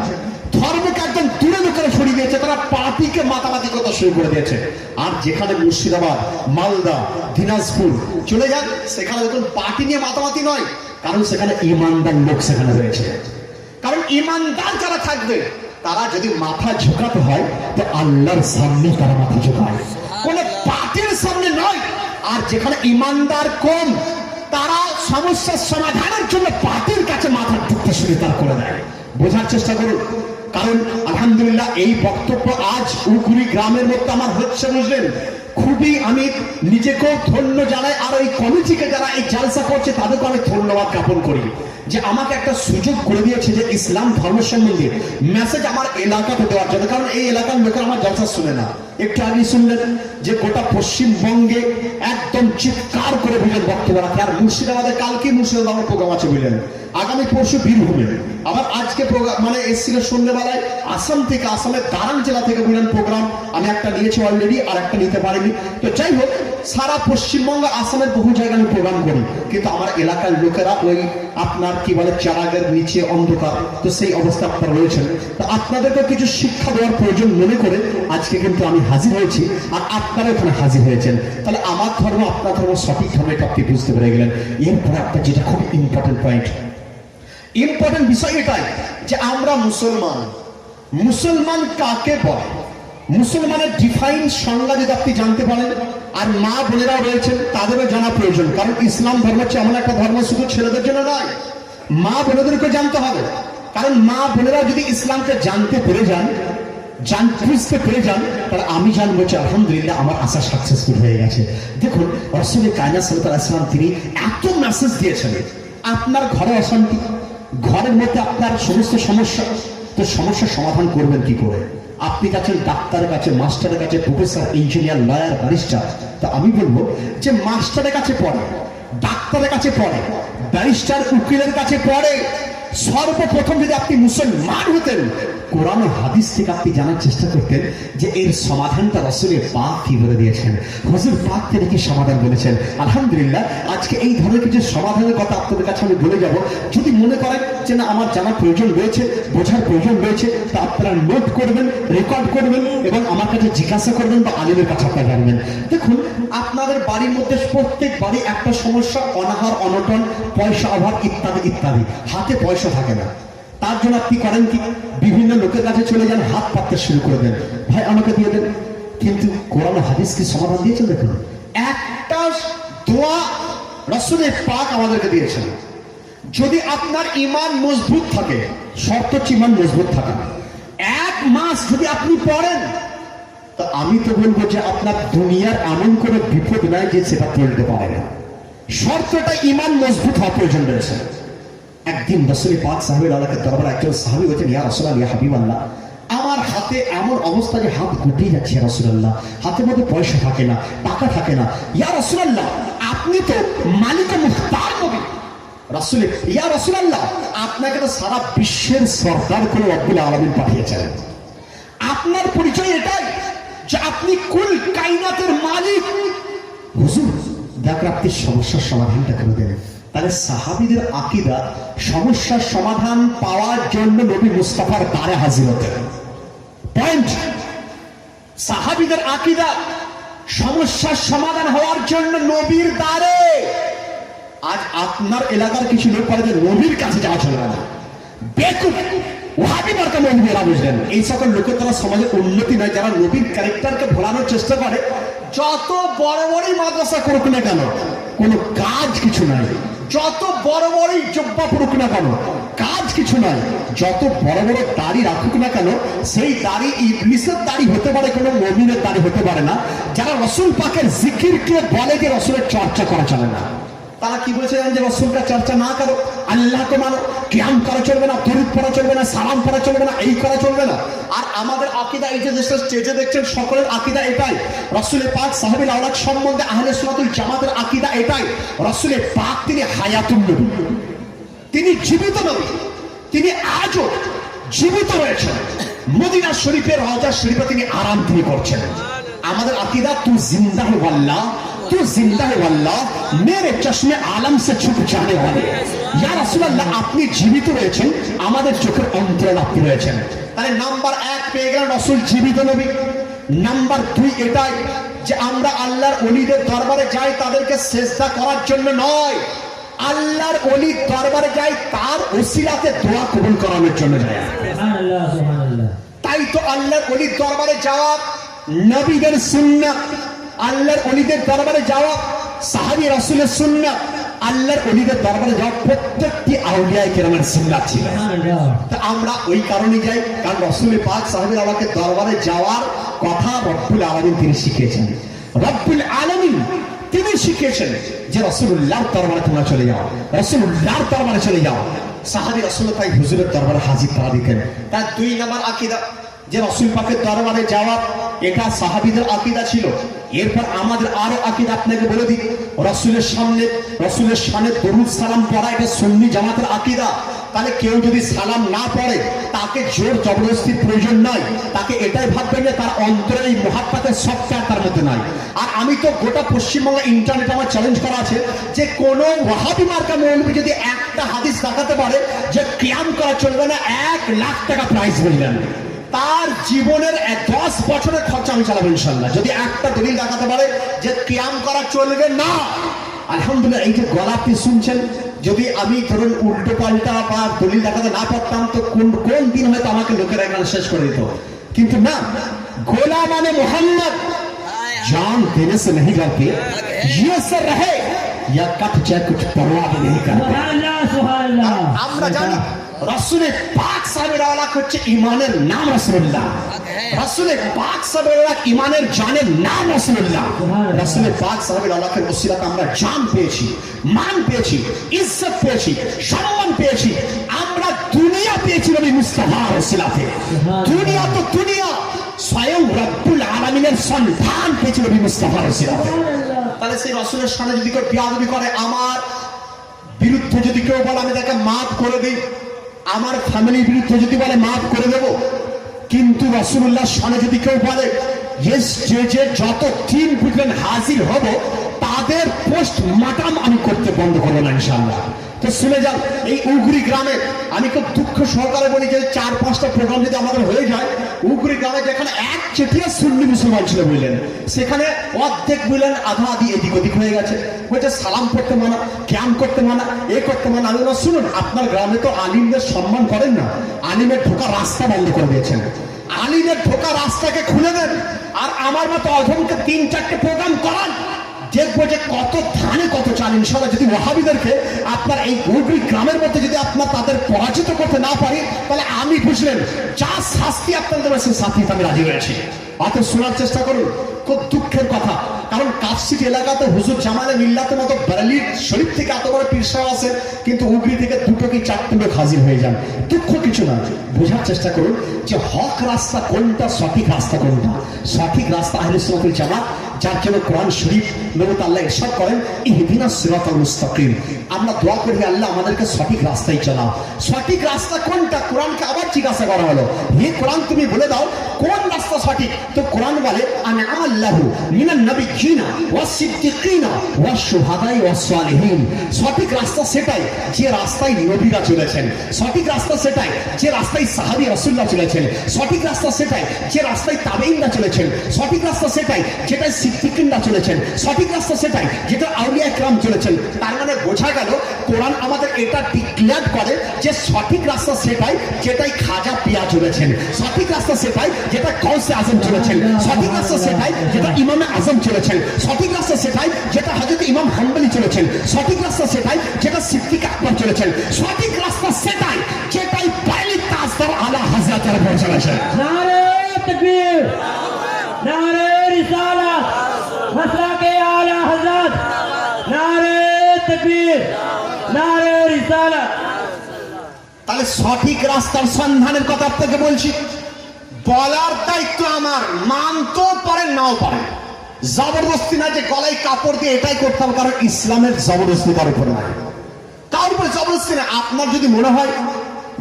ধর্মকে একদম দূরে লোকেরা সরিয়ে দিয়েছে, তারা পার্টিকে মাতামাতি করতে শুরু করে দিয়েছে। আর যেখানে মুর্শিদাবাদ, মালদা, দিনাজপুর চলে যান, সেখানে দেখুন পার্টি নিয়ে মাতামাতি নয়, কারণ সেখানে ইমানদার লোক সেখানে রয়েছে। কারণ ইমানদার যারা থাকবে, তারা যদি মাথা ঝুঁকাতে হয় তো আল্লাহর সামনে তারা মাথা ঝুঁকায়, কোন পার্টির সামনে নয়। আর যেখানে ইমানদার কম, তারা সমস্যার সমাধানের জন্য পার্টির কাছে মাথা ঢুকতে শুরু তার করে দেয়। বোঝার চেষ্টা করুন। কারণ আলহামদুলিল্লাহ এই বক্তব্য আজ উকুরি গ্রামের মধ্যে আমার হচ্ছে, বুঝলেন? খুবই আমি নিজেকেও ধন্য জানাই, আর ওই কমিটিকে যারা এই জালসা করছে তাদেরকে আমি ধন্যবাদ জ্ঞাপন করি যে আমাকে একটা সুযোগ করে দিয়েছে যে ইসলাম ধর্ম সম্বন্ধে মেসেজ আমার এলাকাতে দেওয়ার জন্য, কারণ এই এলাকার লোকের আমার জলসা শুনে না। একটু আগে শুনলেন যে গোটা পশ্চিমবঙ্গে একদম চিৎকার করে বুঝলেন বক্তব্য রাখে। আর মুর্শিদাবাদে কালকে মুর্শিদাবাদ আমার প্রোগ্রাম আছে বুঝলেন, আগামী পরশু বীরভূমে আবার আজকে প্রোগ্রাম মানে এসছিল সন্ধ্যেবেলায় আসাম থেকে, আসামের দারাং জেলা থেকে বুঝলেন প্রোগ্রাম আমি একটা নিয়েছি অলরেডি, আর একটা নিতে পারিনি। তো যাই হোক, সারা পশ্চিমবঙ্গ আসামের বহু জায়গায় আমি প্রোগ্রাম করি, কিন্তু আমার এলাকার লোকেরা ওই আপনার কি বলে চারাগের নিচে অন্ধকার, তো সেই অবস্থা আপনারা রয়েছেন। তো আপনাদেরকে কিছু শিক্ষা দেওয়ার প্রয়োজন মনে করে আজকে কিন্তু আমি হাজির হয়েছি, আর আপনারা এখানে হাজির হয়েছেন। তাহলে আমার ধর্ম আপনার ধর্ম সঠিক ধর্ম, এটা আপনি বুঝতে পেরে গেলেন। এরপরে আপনার যেটা খুব ইম্পর্টেন্ট পয়েন্ট, ইম্পর্টেন্ট বিষয় এটাই যে আমরা মুসলমান। মুসলমান কাকে বলে? মুসলমানের ডিফাইন সংজ্ঞা যদি আপনি জানতে পারেন, আর মা বোনেরাও রয়েছেন তাদেরও জানা প্রয়োজন, কারণ ইসলাম ধর্ম হচ্ছে এমন একটা ধর্ম শুধু ছেলেদের জন্য নয়, মা বোনেদেরকে জানতে হবে। কারণ মা বোনেরা যদি ইসলামকে জানতে পেরে যান, বুঝতে পেরে যান, তাহলে আমি জানবো যে আলহামদুলিল্লাহ আমার আশা সাকসেসফুল হয়ে গেছে। দেখুন রাসূল কায়নাত সাল্লাল্লাহু আলাইহি ওয়াসাল্লাম তিনি এত মেসেজ দিয়েছেন। আপনার ঘরে অশান্তি, ঘরের মধ্যে আপনার সমস্ত সমস্যা, তো সমস্যার সমাধান করবেন কি করে? আপনি যাচ্ছেন ডাক্তারের কাছে, মাস্টারের কাছে, প্রফেসর, ইঞ্জিনিয়ার, লয়ার, ব্যারিস্টার। তো আমি বলবো যে মাস্টারের কাছে পড়ে, ডাক্তারের কাছে পড়ে, ব্যারিস্টার, উকিলের কাছে পড়ে। সর্বপ্রথম যদি আপনি মুসলমান হতেন, কোরআন ও হাদিস থেকে আপনি জানার চেষ্টা করতেন যে এর সমাধানটা রাসূলের পাক কি বলে দিয়েছেন, হুজুর পাক তিনি কি সমাধান বলেছেন। আলহামদুলিল্লাহ আজকে এই ধরনের কিছু সমাধানের কথা আপনাদের কাছে আমি বলে যাব। যদি মনে করেন যে না আমার জানার প্রয়োজন রয়েছে, বোঝার প্রয়োজন রয়েছে, তা আপনারা নোট করবেন, রেকর্ড করবেন এবং আমার কাছে জিজ্ঞাসা করবেন বা আলিমের কাছে আপনারা জানবেন। দেখুন আপনাদের বাড়ির মধ্যে প্রত্যেক বাড়ি একটা সমস্যা, অনাহার, অনটন, পয়সা অভাব ইত্যাদি ইত্যাদি। হাতে পয়সা থাকে না, তার জন্য আপনি করেন কি? বিভিন্ন লোকের কাছে চলে যান, হাত পাততে শুরু করে দেন, ভাই আমাকে দিয়ে দেন। কিন্তু কোরআন হাদিস কি সমাধান দিয়েছেন? দেখুন একটা দোয়া রাসূলের পাক আমাদেরকে দিয়েছেন। যদি আপনার ঈমান মজবুত থাকে, শর্ত হচ্ছে ঈমান মজবুত থাকা, 1 মাস যদি আপনি পড়েন, তো আমি তো বলবো যে আপনার দুনিয়ার এমন কোনো বিপদ নাই যে সেটা চলতে পারে না। শর্তটা ঈমান মজবুত হওয়া প্রয়োজন রয়েছে। একদিন রাসূল পাক সাহাবীর আলাকে দরবারে একজন সাহাবী বলেছেন, ইয়া রাসূলুল্লাহ, ইয়া হাবিবাল্লাহ, আমার হাতে এমন অবস্থা যে হাত গুটিয়ে যাচ্ছে রাসূলুল্লাহ, হাতের মধ্যে পয়সা থাকে না, টাকা থাকে না। ইয়া রাসূলুল্লাহ, আপনি তো মালিক মুখতার নবী। রাসূল, ইয়া রাসূলুল্লাহ, আপনাকে তো সারা বিশ্বের সরদার করে রব্বুল আলামিন পাঠিয়েছেন। আপনার পরিচয় এটাই যে আপনি কুল কায়নাতের মালিক। হুজুর দেখো আপনি সমস্যার সমাধানটা করে দেবেন। তাহলে সাহাবীদের আকীদা সমস্যার সমাধান পাওয়ার জন্য নবী মুস্তাফার দ্বারে হাজির হতেন। পয়েন্ট, সাহাবীদের আকীদা সমস্যার সমাধান হওয়ার জন্য নবীর দ্বারে। আজ আপনার এলাকার কিছু লোক বলে যে নবীর কাছে যাওয়া চলবে না, বেকুব ওয়াহাবি মার্কা নবী এরা বুঝলেন। এই সকল লোকের দ্বারা সমাজের উন্নতি নয়। যারা নবীর ক্যারেক্টারকে ভোলানোর চেষ্টা করে, যত বড় বড়ই মাদ্রাসা করুক না কেন, কোনো কাজ কিছু নাই। যত বড় বড়ই জব্বা পড়ুক না কেন, কাজ কিছু নাই। যত বড় বড় দাড়ি রাখুক না কেন, সেই দাড়ি ইবলিসের দাড়ি হতে পারে, কোনো মুমিনের দাড়ি হতে পারে না। যারা রাসূল পাকের জিকিরকে বলে যে রাসূলের চর্চা করা চলে না, তারা কি বলেছে যে রাসূলকে চর্চা না করো, আল্লাহকে মানো, কিয়াম করা চলবে না, দরুদ পড়া চলবে না, সালাম পড়া চলবে না, এই করা চলবে না। আর আমাদের আকীদা, এই যে স্টেজে দেখছেন সকলের আকীদা এটাই। রাসূলের পাক সাহাবীর আওলাদ সম্বন্ধে আহলে সুন্নাতুল জামাতের আকীদা এটাই। রাসূলের পাক তিনি হায়াতুন নবী, তিনি জীবিত নবী, তিনি আজও জীবিত রয়েছেন। মদিনা শরীফের রওজা শরীফে তিনি আরাম তিনি করছেন। আমাদের আকীদা তু জিন্দা হে ওয়াল্লাহ, तू जिंदा है वल्लाह, मेरे चश्मे आलम से छुप जाने वाले। या রাসূলুল্লাহ, আপনি জীবিত রয়েছেন, আমাদের চোখের অন্তরালে আপনি রয়েছেন। তাহলে নাম্বার 1 পেয়ে গেলেন রাসূল জীবিত নবী। নাম্বার 2 এটাই যে আমরা আল্লাহর ওলিদের দরবারে যাই তাদেরকে সিজদা করার জন্য নয়, আল্লাহর ওলির দরবারে যাই তার ওসিলাতে দোয়া কবুল করানোর জন্য যাই। সুবহানাল্লাহ, সুবহানাল্লাহ। তাই তো আল্লাহর ওলির দরবারে যাওয়া নবীদের সুন্নাত, আল্লাহর ওলিদের দরবারে যাওয়া সাহাবী রাসূলের সুন্নাত, আল্লাহর ওলিদের দরবারে যাওয়া প্রত্যেকটি আউলিয়া কেরামের সুন্নাত ছিল। তা আমরা ওই কারণে যাই, কারণ রাসূল পাক সাহাবীর আওলাদের দরবারে যাওয়ার কথা রব্বুল আলামিন তিনি শিখিয়েছেন। রব্বুল আলামিন তিনি শিখিয়েছেন যে রাসূলুল্লাহর দরবারে তোমরা চলে যাও, রাসূলুল্লাহর দরবারে চলে যাও। সাহাবী রাসূলুল্লাহ তাই হুজুরের দরবারে হাজির করা দিতেন। তার 2 নম্বর আকীদা যে রাসূল পাকের দরবারে যাওয়া, এটা সাহাবীদের আকীদা ছিল। এরপর আমাদের আরো আকীদা আপনাকে বলে দিই, রাসূলের সামনে রাসূলের শানে দরুদ সালাম পড়া, এটা সুন্নি জামাতের আকীদা। তাহলে কেউ যদি সালাম না পড়ে তাকে জোর জবরদস্তির প্রয়োজন নাই, তাকে এটাই ভাববেন যে তার অন্তরের এই মহাব্বতের সফটওয়্যার তার মধ্যে নাই। আর আমি তো গোটা পশ্চিমবঙ্গ ইন্টারনেটে আমার চ্যালেঞ্জ করা আছে যে কোনো ওয়াহাবি মার্কা মৌলবি যদি একটা হাদিস দেখাতে পারে যে কিয়াম করা চলবে না, 1 লাখ টাকা প্রাইজ বললেন, তার জীবনের 10 বছরের খরচা আমি চালাবো ইনশাল্লাহ, যদি একটা দলিল দেখাতে পারে যে কিয়াম করা চলবে না। আলহামদুলিল্লাহ, এই যে গলা আপনি শুনছেন, যদি আমি ধরুন উল্টো পাল্টা বা দলিল দেখাতে না পারতাম তো কোন দিন হয়তো আমাকে লোকেরা এখানে শেষ করে দিত। কিন্তু না, গোলা মানে মোহাম্মদ जान देने से नहीं डरते, ये से रहे या कट जाए कुछ परवाह नहीं करते। আমরা জানি রাসূলের পাক সাহেবের আলাক হচ্ছে ইমানের নাম রাসূলুল্লাহ, রাসূলের পাক সাহেবের আলাক ইমানের জানের নাম রাসূলুল্লাহ। রাসূলের পাক সাহেবের আলাকের ওসিলাতে আমরা জান পেয়েছি, মান পেয়েছি, ইজ্জত পেয়েছি, সম্মান পেয়েছি, আমরা দুনিয়া পেয়েছি নবী মুস্তাফার ওসিলাতে। দুনিয়া তো দুনিয়া, স্বয়ং রব্বুল আলামিনের সন্তান পেয়েছে নবী মুস্তাফার ওসিলাতে। তাহলে সেই রাসূলের সামনে যদি কেউ বেয়াদবি করে, আমার বিরুদ্ধে যদি কেউ বলে আমি তাকে মাফ করে দিই, আমার ফ্যামিলির বিরুদ্ধে যদি বলে মাফ করে দেব, কিন্তু রাসূলুল্লাহর সামনে যদি কেউ বলে যে স্টেজে যত টিম বুঝলেন হাজির হব তাদের পোস্ট মাটাম আমি করতে বন্ধ করবো না ইনশাআল্লাহ। তো শুনে যান, এই উগরি গ্রামে আমি খুব দুঃখ সহকারে বলি যে 4-5টা প্রোগ্রাম যদি আমাদের হয়ে যায়, উগরি গ্রামে যেখানে এক চেটিয়া সুন্নি মুসলমান ছিল বুঝলেন, সেখানে অর্ধেক বুঝলেন আধা আধি এদিক ওদিক হয়ে গেছে। বলছে সালাম করতে মানা, ক্যাম করতে মানা, এ করতে মানা। আমি বললাম শুনুন, আপনার গ্রামে তো আলিমদের সম্মান করেন না, আলিমের ঢোকার রাস্তা বন্ধ করে দিয়েছেন, আলিমের ঢোকার রাস্তাকে খুলে দেন। আর আমার মতো অধমকে 3-4টে প্রোগ্রাম করান, দেখবো যে কত ধানে কত চাল। ইনশাআল্লাহ যদি ওয়াহাবিদেরকে আপনার এই উগরি গ্রামের মধ্যে যদি আপনার তাদের পরাজিত করতে না পারি, তাহলে আমি বুঝলেন যা শাস্তি আপনাদের সেই শাস্তিতে আমি রাজি হয়েছি। অত শোনার চেষ্টা করুন। খুব দুঃখের কথা, কারণ কাফসিটি এলাকাতে হুজুর জামালে মিল্লাতের মতো বেরালির শরীফ থেকে এত বড় পীর সাহেব আছে, কিন্তু উগরি থেকে 2 কি 4 লোক হাজির হয়ে যান। দুঃখ কিছু না, বোঝার চেষ্টা করুন যে হক রাস্তা কোনটা, সঠিক রাস্তা কোনটা। সঠিক রাস্তা আহলে সুন্নাত ওয়াল জামাত, যার জন্য কোরআন শরীফ নবী আল্লাহ ইরশাদ করেন ইহদিনাস সিরাতাল মুস্তাকিম। আমরা দোয়া করি আল্লাহ আমাদেরকে সঠিক রাস্তায় চালাও। সঠিক রাস্তা কোনটা? কোরআনকে আবার জিজ্ঞাসা করা হলো, হে কোরআন তুমি বলে দাও কোন রাস্তা সঠিক। তো কোরআন বলে আনআমাল্লাহু মিনান নাবিয়্যিনা ওয়াস সিদ্দিকিনা ওয়াস শুহাদাই ওয়াস সালিহিন। সঠিক রাস্তা সেটাই যে রাস্তায় নবীরা চলেছেন, সঠিক রাস্তা সেটাই যে রাস্তায় সাহাবী রাসূলুল্লাহ চলেছেন, সঠিক রাস্তা সেটাই যে রাস্তায় তাবেঈনরা চলেছেন, সঠিক রাস্তা সেটাই যেটাই সিদ্দিকিনরা চলেছেন, সঠিক রাস্তা সেটাই যেটা আউলিয়া ইকরাম চলেছেন। তার মানে বোঝা গেল কোরআন আমাদের এটা ডিক্লেয়ার করে যে সঠিক রাস্তা সেটাই যেটাই খাজা পিয়া চলেছেন, সঠিক রাস্তা সেটাই যেটা গৌসে আজম চলেছেন, সঠিক রাস্তা সেটাই যেটা ইমামে আজম চলেছেন, সঠিক রাস্তা সেটাই যেটা হযরত ইমাম হাম্বলি চলেছেন, সঠিক রাস্তা সেটাই যেটা সিদ্দিক আকবর চলেছেন, সঠিক রাস্তা সেটাই যেটাই পয়লি তাজদার আলা হযরত আলী চলেছেন। নারে তাকবীর, নারে রিসালাত, মাসলাকে আলা হযরত, নারে তাকবীর, নারে রিসালাত। তাহলে সঠিক রাস্তার সন্ধানের কথা আপনাকে বলছি, বলার দায়িত্ব আমার, মানতেও পারেন নাও পারেন। জবরদস্তি না যে গলায় কাপড় দিয়ে এটাই করতাম, কারণ ইসলামের জবরদস্তি তার উপর নাই, তার উপরে জবরদস্তি না। আপনার যদি মনে হয়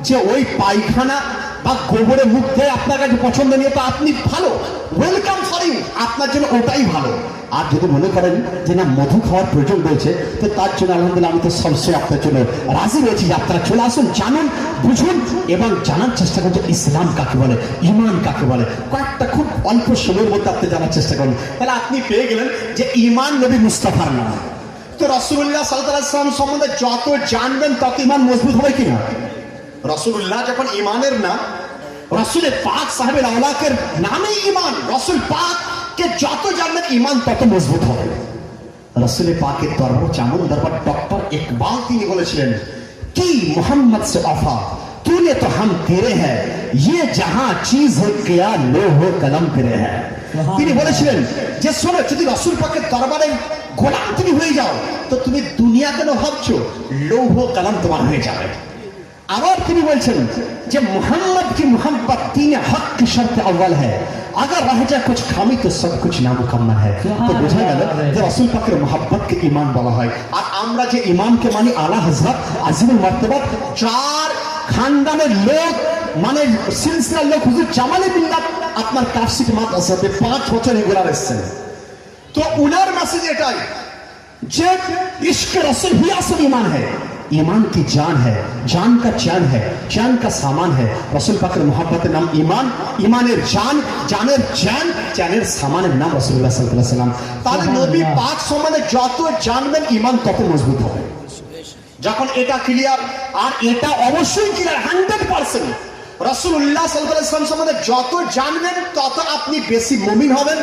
যে ওই পায়খানা বা গোবরে মুখ দিয়ে আপনার কাছে পছন্দ নিয়ে, তো আপনি ভালো, ওয়েলকাম ফর ইউ, আপনার জন্য ওটাই ভালো। আর যদি মনে করেন যে না মধু খাওয়ার প্রয়োজন রয়েছে, তো তার জন্য আলহামদুলিল্লাহ আমি তো সবসময় আপনার জন্য রাজি রয়েছি যে আপনারা চলে আসুন, জানুন, বুঝুন এবং জানার চেষ্টা করুন যে ইসলাম কাকে বলে, ইমান কাকে বলে। কয়েকটা খুব অল্প সময়ের মধ্যে আপনি জানার চেষ্টা করুন, তাহলে আপনি পেয়ে গেলেন যে ইমান নবী মুস্তাফার নাম। তো রাসূলুল্লাহ সাল্লাল্লাহু আলাইহি ওয়াসাল্লাম সম্বন্ধে যত জানবেন তত ইমান মজবুত হবে কিনা। রাসূলুল্লাহ যখন ইমানের নাম, রাসূলের পাক সাহেবের আওলাকের নামেই ইমান, রাসূল পাক কে যত জানবেন ইমান তত মজবুত হবে। রাসূলের পাকের দরবার চামুন দরবার ডক্টর ইকবাল তিনি বলেছিলেন কি মোহাম্মদ সে অফা तूने तो हम तेरे हैं, ये जहां चीज हो किया लो हो कलम तेरे हैं। তিনি বলেছিলেন যে শোনো, যদি রাসূল পাকের দরবারে গোলাম তুমি হয়ে যাও তো তুমি দুনিয়া কেন ভাবছো, লৌহ কালাম তোমার হয়ে যাবে। আবার তিনি বলছেন যে मोहम्मद की मोहब्बत तीन हक की शर्त अव्वल है, अगर रह जाए कुछ खामी तो सब कुछ नामुकम्मल है। তো বোঝা গেল যে রাসূল পাকের মোহাব্বতকে ঈমান বলা হয়। আর আমরা যে ঈমানকে মানি আলা হযরত আজিমুল মারতাবাত চার খানদানের লোক, মানে সিলসিলার লোক, হুজুর জামালে বিল্লাহ আপনার কাফসিট মাদ্রাসাতে 5 বছর রেগুলার এসেছেন। তো উনার মেসেজ এটাই যে इश्क रसूल ही असल ईमान है, ईमान की जान है, जान का चैन है, चैन का सामान है। रसूल पाकेर मोहब्बतेर नाम ईमान, ईमानेर जान, जानेर चैन, चैनेर सामानेर नाम রাসূলুল্লাহ সাল্লাল্লাহু আলাইহি ওয়াসাল্লাম। তাহলে নবী পাক সম্বন্ধে যত জানবেন ঈমান তত মজবুত হবে। যখন এটা ক্লিয়ার, আর এটা অবশ্যই ক্লিয়ার 100%, রাসূলুল্লাহ সাল্লাল্লাহু আলাইহি ওয়াসাল্লাম সম্বন্ধে যত জানবেন তত আপনি বেশি মুমিন হবেন,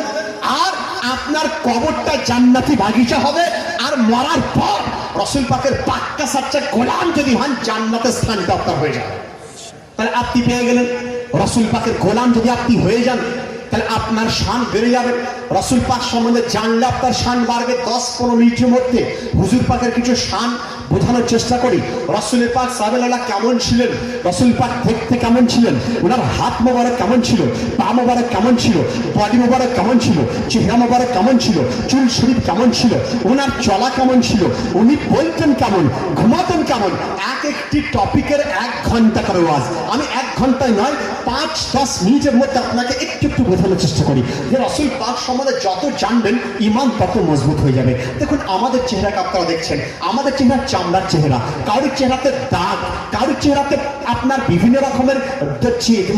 আর আপনার কবরটা জান্নাতি বাগিচা হবে। আর মরার পর রাসূল পাকের পাক্কা সাচ্চা গোলাম যদি হন, জান্নাতের স্থানটা আপনার হয়ে যাবে। তাহলে আপনি পেয়ে গেলেন। রাসূল পাকের গোলাম যদি আপনি হয়ে যান তাহলে আপনার শান বেড়ে যাবে। রাসূল পাক সম্বন্ধে জানলে আপনার শান বাড়বে। 10-15 মিনিটের মধ্যে হুজুর পাকের কিছু শান বোঝানোর চেষ্টা করি। রাসূল পাক সাহাবায়ে কেমন ছিলেন, রাসূল পাক দেখতে কেমন ছিলেন, ওনার হাত মোবারক কেমন ছিল, পা মোবারক কেমন ছিল, বডি মোবারক কেমন ছিল, চেহারা মোবারক কেমন ছিল, চুল শরীফ কেমন ছিল, ওনার চলা কেমন ছিল, উনি বলতেন কেমন, ঘুমাতেন কেমন, এক একটি টপিকের 1 ঘন্টা করে ওয়াজ। আমি 1 ঘন্টায় নয় 5-10 মিনিটের মধ্যে আপনাকে একটু একটু বোঝানোর চেষ্টা করি যে রাসূল পাক সম্বন্ধে যত জানবেন ঈমান তত মজবুত হয়ে যাবে। দেখুন আমাদের চেহারাকে আপনারা দেখছেন, আমাদের চেহারা চামড়ার চেহারা, কারোর চেহারাতে দাগ, কারোর চেহারাতে আপনার বিভিন্ন রকমের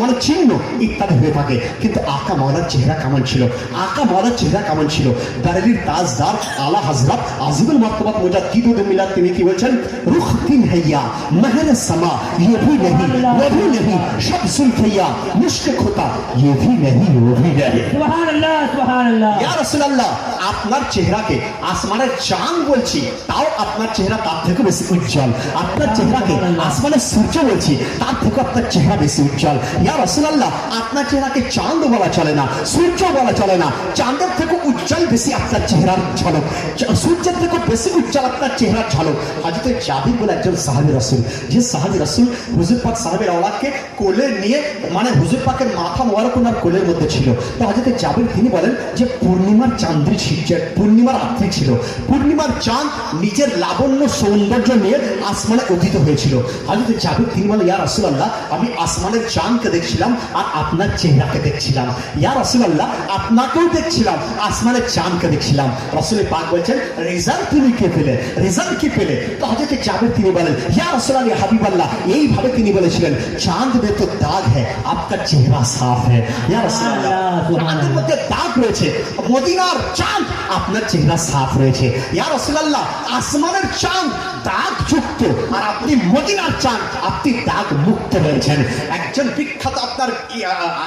মানে চিহ্ন ইত্যাদি হয়ে থাকে। কিন্তু আকা মাওলার চেহারা কেমন ছিল, আকা মাওলার চেহারা কেমন ছিল, দারির তাজদার আলা হযরত আজিমুল মারতাবাত মুজাদ্দিদুল মিলাদ তিনি কি বলছেন, রুখ তিন হাইয়া महर समा ये भी नहीं वो भी नहीं सब सुल्फिया मुश्क होता ये भी नहीं वो भी नहीं। সুবহান আল্লাহ, সুবহান আল্লাহ। ইয়া রাসূলুল্লাহ আপনার চেহারাকে আসমানের চাঁদ বলছি, তাও আপনার চেহারা তার থেকে বেশি উজ্জ্বল। আপনার চেহারাকে আসমানের সূর্য বলছি, তার থেকে আপনার চেহারা বেশি উজ্জ্বল। ইয়া রাসূলুল্লাহ আপনার চেহারাকে চাঁদ বলা চলে না, সূর্য বলা চলে না, চাঁদের থেকে উজ্জ্বল বেশি আপনার চেহারার ঝলক, সূর্যের থেকে বেশি উজ্জ্বল আপনার চেহারার ঝলক। হযরত জাবির বলে একজন সাহাবী রাসূল, যে সাহাবী রাসূল হুজুর পাক সাহাবীর আওলাদকে কোলে নিয়ে, মানে হুজুর পাকের মাথা মোবারক ওনার কোলের মধ্যে ছিল। তো হযরত জাবির তিনি বলেন যে পূর্ণিমার চাঁদনি ছিল, পূর্ণিমার রাত্রি ছিল, পূর্ণিমার চাঁদ নিজের লাবণ্য সৌন্দর্য নিয়ে আসমানে উদিত হয়েছিল। হযরত জাবির তিনি বলেন ইয়া রাসূলুল্লাহ আমি আসমানের চাঁদকে দেখছিলাম আর আপনার চেহারাকে দেখছিলাম। ইয়া রাসূলুল্লাহ আপনাকেও দেখছিলাম, আসমানের চাঁদকে দেখছিলাম। রাসূল পাক বলছেন রেজাল্ট তুমি কে পেলে, রেজাল্ট কি পেলে? তো হযরত জাবির তিনি বলেন ইয়া রাসূলুল্লাহ ইয়া হাবিবাল্লাহ, এইভাবে তিনি বলেছিলেন চাঁদ মে তো দাগ है आपका चेहरा साफ है। ইয়া রাসূলুল্লাহ চাঁদের মধ্যে দাগ রয়েছে, মদিনার চাঁদ আপনার চেহারা সাফ রয়েছে। ইয়া রাসূলুল্লাহ আসমানের চাঁদ দাগ যুক্ত আর আপনি মদিনার চাঁদ আপনি দাগ মুক্ত রয়েছেন। একজন বিখ্যাত আপনার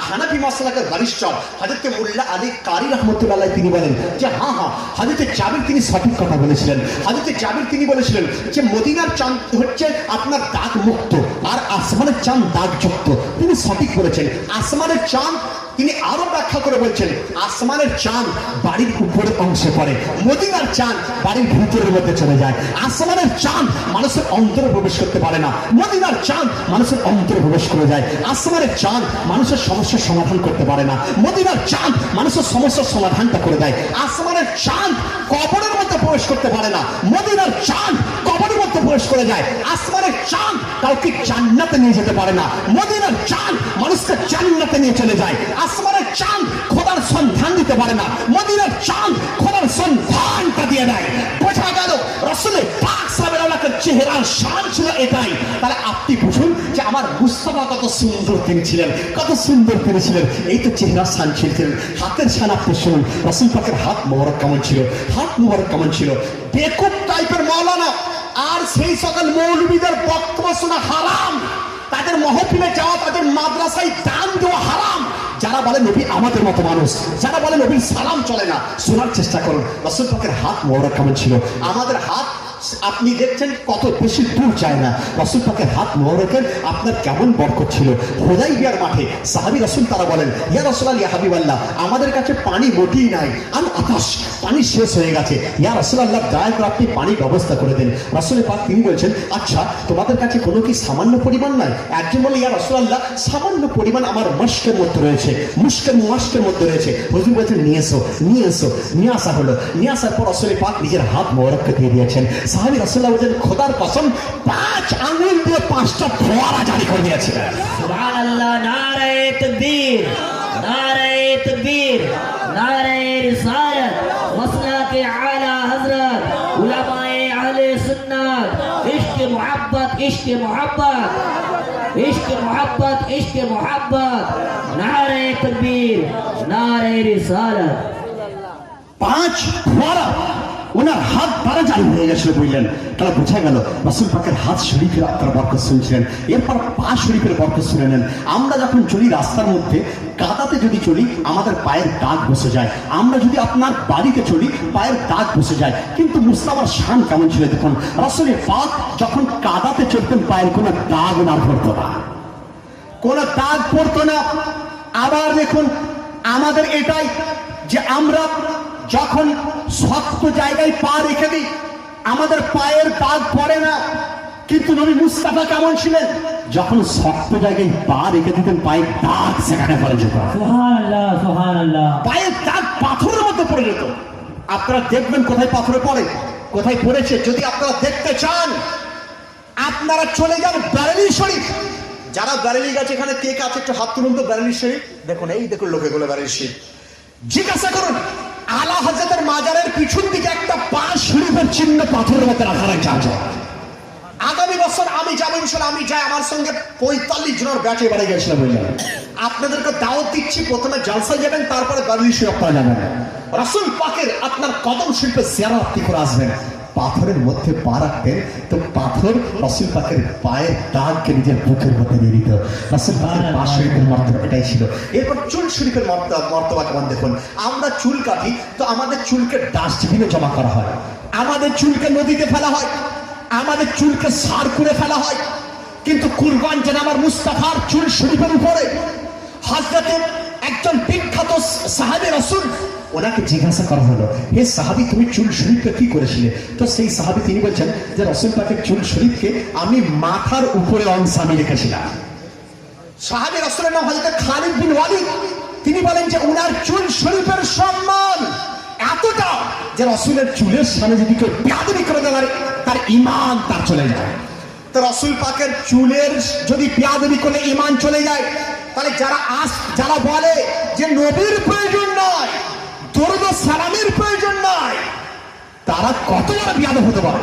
হানাফি মাসলাকের বারিস্টার হযরত মোল্লা আলী কারি রাহমাতুল্লাহ আলাইহি তিনি বলেন যে হ্যাঁ হ্যাঁ হযরত জাবির তিনি সঠিক কথা বলেছিলেন। হযরত জাবির তিনি বলেছিলেন যে মদিনার চাঁদ হচ্ছে আপনার দাগ মুক্ত আর আসমানের চাঁদ দাগ যুক্ত। তিনি সঠিক বলেছেন। আসমানের চাঁদ তিনি আরো ব্যাখ্যা করে বলছেন আসমানের চাঁদ বাড়ির উপরের অংশে পড়ে, মদিনার চাঁদ বাড়ির ভিতরের মধ্যে চলে যায়। আসমানের চাঁদ মানুষের অন্তরে প্রবেশ করতে পারে না, মদিনার চাঁদ মানুষের অন্তরে প্রবেশ করে যায়। আসমানের চাঁদ মানুষের সমস্যার সমাধান করতে পারে না, মদিনার চাঁদ মানুষের সমস্যার সমাধানটা করে দেয়। আসমানের চাঁদ কবরের মধ্যে প্রবেশ করতে পারে না, মদিনার চাঁদ কবরের মধ্যে প্রবেশ করে যায়। আসমানের চাঁদ কাউকে জান্নাতে নিয়ে যেতে পারে না, মদিনার চাঁদ মানুষকে জান্নাতে নিয়ে চলে যায়। আসমানের চাঁদ খোদার সন্ধান দিতে পারে না, মদিনার চাঁদ খোদার সন্ধানটা দিয়ে দেয়। বোঝা গেল রাসূল পাক সাল্লাল্লাহু আলাইহি ওয়াসাল্লামের চেহারার শান ছিল এটাই। তাহলে আপনি বুঝুন যে আমার মুস্তাফা কত সুন্দর তিনি ছিলেন, কত সুন্দর তিনি ছিলেন। এই তো চেহারার শান ছিলেন। হাতের শান আপনি শুনুন, রাসূল পাকের হাত মোবারক কেমন ছিল, হাত মোবারক কেমন ছিল। বেকুব টাইপের মাওলানা আর সেই সকল মৌলবীদের বক্তব্য শোনা হারাম, তাদের মহফিলে যাওয়া, তাদের মাদ্রাসায় দান দেওয়া হারাম। যারা বলে নবী আমাদের মতো মানুষ, যারা বলে নবীর সালাম চলে না, শোনার চেষ্টা করুন রাসূল পাকের হাত মোবারক কেমন ছিল। আমাদের হাত আপনি দেখছেন কত বেশি দূর যায় না, রাসূল পাকের হাত মোবারকের আপনার কেমন বরকত ছিল। হুদাইবিয়ার মাঠে সাহাবী রাসূল তারা বলেন, ইয়া রাসূলুল্লাহ, ইয়া হাবিবাল্লাহ, আমাদের কাছে পানি মোটেই নাই, আমি আতাশ, পানি শেষ হয়ে গেছে, ইয়া রাসূলুল্লাহ দয়া করে আপনি পানির ব্যবস্থা করে দেন। রাসূল পাক তিনি বলছেন, আচ্ছা তোমাদের কাছে কোনো কি সামান্য পরিমাণ নাই? একজন বলে, ইয়া রাসূলুল্লাহ সামান্য পরিমাণ আমার মস্কের মধ্যে রয়েছে, মস্কের মধ্যে রয়েছে। হুজুর বলছেন, নিয়ে এসো, নিয়ে এসো। নিয়ে আসা হলো। নিয়ে আসার পর রাসূল পাক নিজের হাত মোবারককে দিয়ে দিয়েছেন। সাহাবী রাসূলুল্লাহ বলেন, খোদার কসম 5 আঙ্গুল দিয়ে 5টা ফোয়ারা জারি করে দিয়েছিলেন। সুবহানাল্লাহ, নারে তাকবীর, নারে তাকবীর, নারে রিসালাত, মাসলাকে আলা হযরত উলামায়ে আহলে সুন্নাত, ইশক মুহাব্বত, ইশক মুহাব্বত, ইশক মুহাব্বত, ইশক মুহাব্বত, নারে তাকবীর, নারে রিসালাত। 5 ফোয়ারা ওনার হাত দ্বারা জারি হয়ে গেছিল বললেন। তাহলে বোঝা গেল রাসূল পাকের হাত শরীফের আপনার বরকত শুনছিলেন। এরপর পা শরীফের বরকত শুনে নেন। আমরা যখন চলি রাস্তার মধ্যে, কাদাতে যদি চলি আমাদের পায়ের দাগ বসে যায়। আমরা যদি আপনার বাড়িতে চলি পায়ের দাগ বসে যায়। কিন্তু মুস্তাফার শান কেমন ছিল দেখুন, রাসূল পাক যখন কাদাতে চলতেন পায়ের কোনো দাগ ওনার পড়তো না, কোনো দাগ পড়তো না। আবার দেখুন আমাদের এটাই যে আমরা যখন শক্ত জায়গায় পা রেখে দিই আমাদের পায়ের দাগ পড়ে না। কিন্তু নবী মুস্তাফা কেমন ছিলেন? যখন শক্ত জায়গায় পা রেখে দিতেন পায়ের দাগ সেখানে পড়ে যেত। সুবহানাল্লাহ, সুবহানাল্লাহ। পায়ের দাগ পাথরের মধ্যে পড়ে যেত। আপনারা দেখবেন কোথায় পাথরে পড়ে, কোথায় পড়েছে। যদি আপনারা দেখতে চান আপনারা চলে যান বেরেলি শরীফ। যারা বেরেলি গেছে এখানে কে কে আছে একটু হাত তুলুন তো। বেরেলি শরীফ দেখুন, এই দেখুন লোকেগুলো বেরেলি শরীফ। জিজ্ঞাসা করুন আলা হযরতের মাজারের পিছন দিকে একটা পা শরীফের চিহ্ন পাথরের মধ্যে রাখা আছে। আগামী বছর আমি যাবো ইনশাআল্লাহ। আমি যাই, আমার সঙ্গে 45 জনের ব্যাচে বাড়ি গেছিলাম বললেন। আপনাদেরকে দাওয়াত দিচ্ছি, প্রথমে জালসায় যাবেন, তারপরে বেরেলি শরীফ আপনারা যাবেন। রাসূল পাকের আপনার কদম শরীফে জিয়ারত করে আসবেন। পাথরের মধ্যে পা রাখতেন তো পাথর রাসূল পাকের পায়ের দাগকে নিজের বুকের মধ্যে দিয়ে দিত। রাসূল পাকের পা শরীফের মর্তবা এটাই ছিল। এরপর চুল শরীফের মর্তবা কেমন দেখুন। আমরা চুল কাটি তো আমাদের চুলকে ডাস্টবিনে জমা করা হয়, আমাদের চুলকে নদীতে ফেলা হয়, আমাদের চুলকে সার করে ফেলা হয়। কিন্তু কুরবান যেন আমার মুস্তাফার চুল শরীফের উপরে। হযরতে একজন বিখ্যাত সাহাবী রাসূল, ওনাকে জিজ্ঞাসা করা হলো, হে সাহাবী তুমি চুল শরীফকে কি করেছিলে? তো সেই সাহাবী তিনি বলছেন যে রাসূল পাকের চুল শরীফকে আমি মাথার উপরে অংশ আমি রেখেছিলাম। সাহাবী রাসূলের নাম হযরত খালিদ বিন ওয়ালিদ। তিনি বলেন যে উনার চুল শরীফের সম্মান এতটা যে রাসূলের চুলের সামনে যদি কেউ বেয়াদবি করে দেয় তার ঈমান তার চলে যায়। তো রাসূল পাকের চুলের যদি বেয়াদবি করে ঈমান চলে যায়, তাহলে যারা বলে যে নবীর প্রয়োজন নয়, দরুদ ও সালামের প্রয়োজন নয়, তারা কত বড় বিয়াদব হতে পারে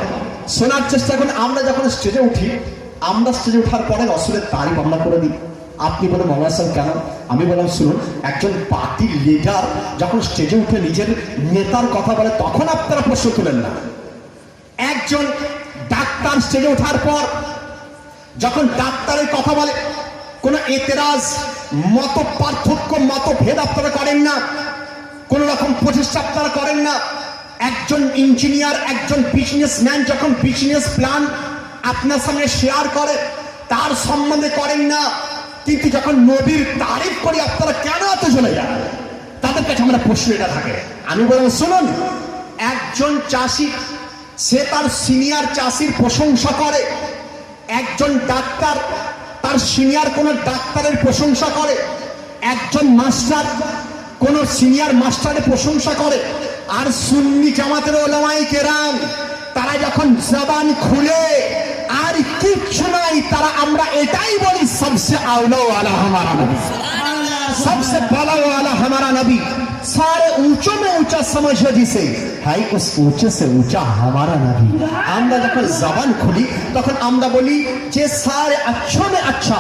শোনার চেষ্টা করুন। আমরা যখন স্টেজে উঠি, আমরা স্টেজে ওঠার পরে রাসূলের তারিফ আমরা করে দিই। আপনি বলেন মৌলানা সাহেব কেন? আমি বললাম শুনুন, একজন পার্টির লিডার যখন স্টেজে উঠে নিজের নেতার কথা বলে তখন আপনারা প্রশ্ন তুলেন না। একজন ডাক্তার স্টেজে ওঠার পর যখন ডাক্তারের কথা বলে কোন এতেরাজ, মত পার্থক্য, মতভেদ আপনারা করেন না, কোন রকম প্রচেষ্টা আপনারা করেন না। একজন ইঞ্জিনিয়ার, একজন বিজনেসম্যান যখন বিজনেস প্ল্যান আপনার সামনে শেয়ার করে তার সম্বন্ধে করেন না। কিন্তু যখন নবীর তারিফ করি আপনারা কেন এত চলে যান? তাদের কাছে আমরা প্রশ্ন এটা থাকে। আমি বললাম শুনুন, একজন চাষি সে তার সিনিয়র চাষির প্রশংসা করে, একজন ডাক্তার তার সিনিয়র কোন ডাক্তারের প্রশংসা করে, একজন মাস্টার কোন সিনিয়র মাস্টারের প্রশংসা করে। আর সুন্নি জামাতের উলামায়ে কেরাম তারা যখন জবান খুলে আর কিচ্ছু নাই, তারা আমরা এটাই বলি সবসে আওলা ওয়ালা হামারা নবী, सबसे बड़ा वाला हमारा नबी, सारे ऊंचों में ऊंचा समझो जिसे है उस ऊंचे से ऊंचा हमारा नबी। আমরা যখন জবান খুলি তখন আমরা বলি যে सारे अच्छों में अच्छा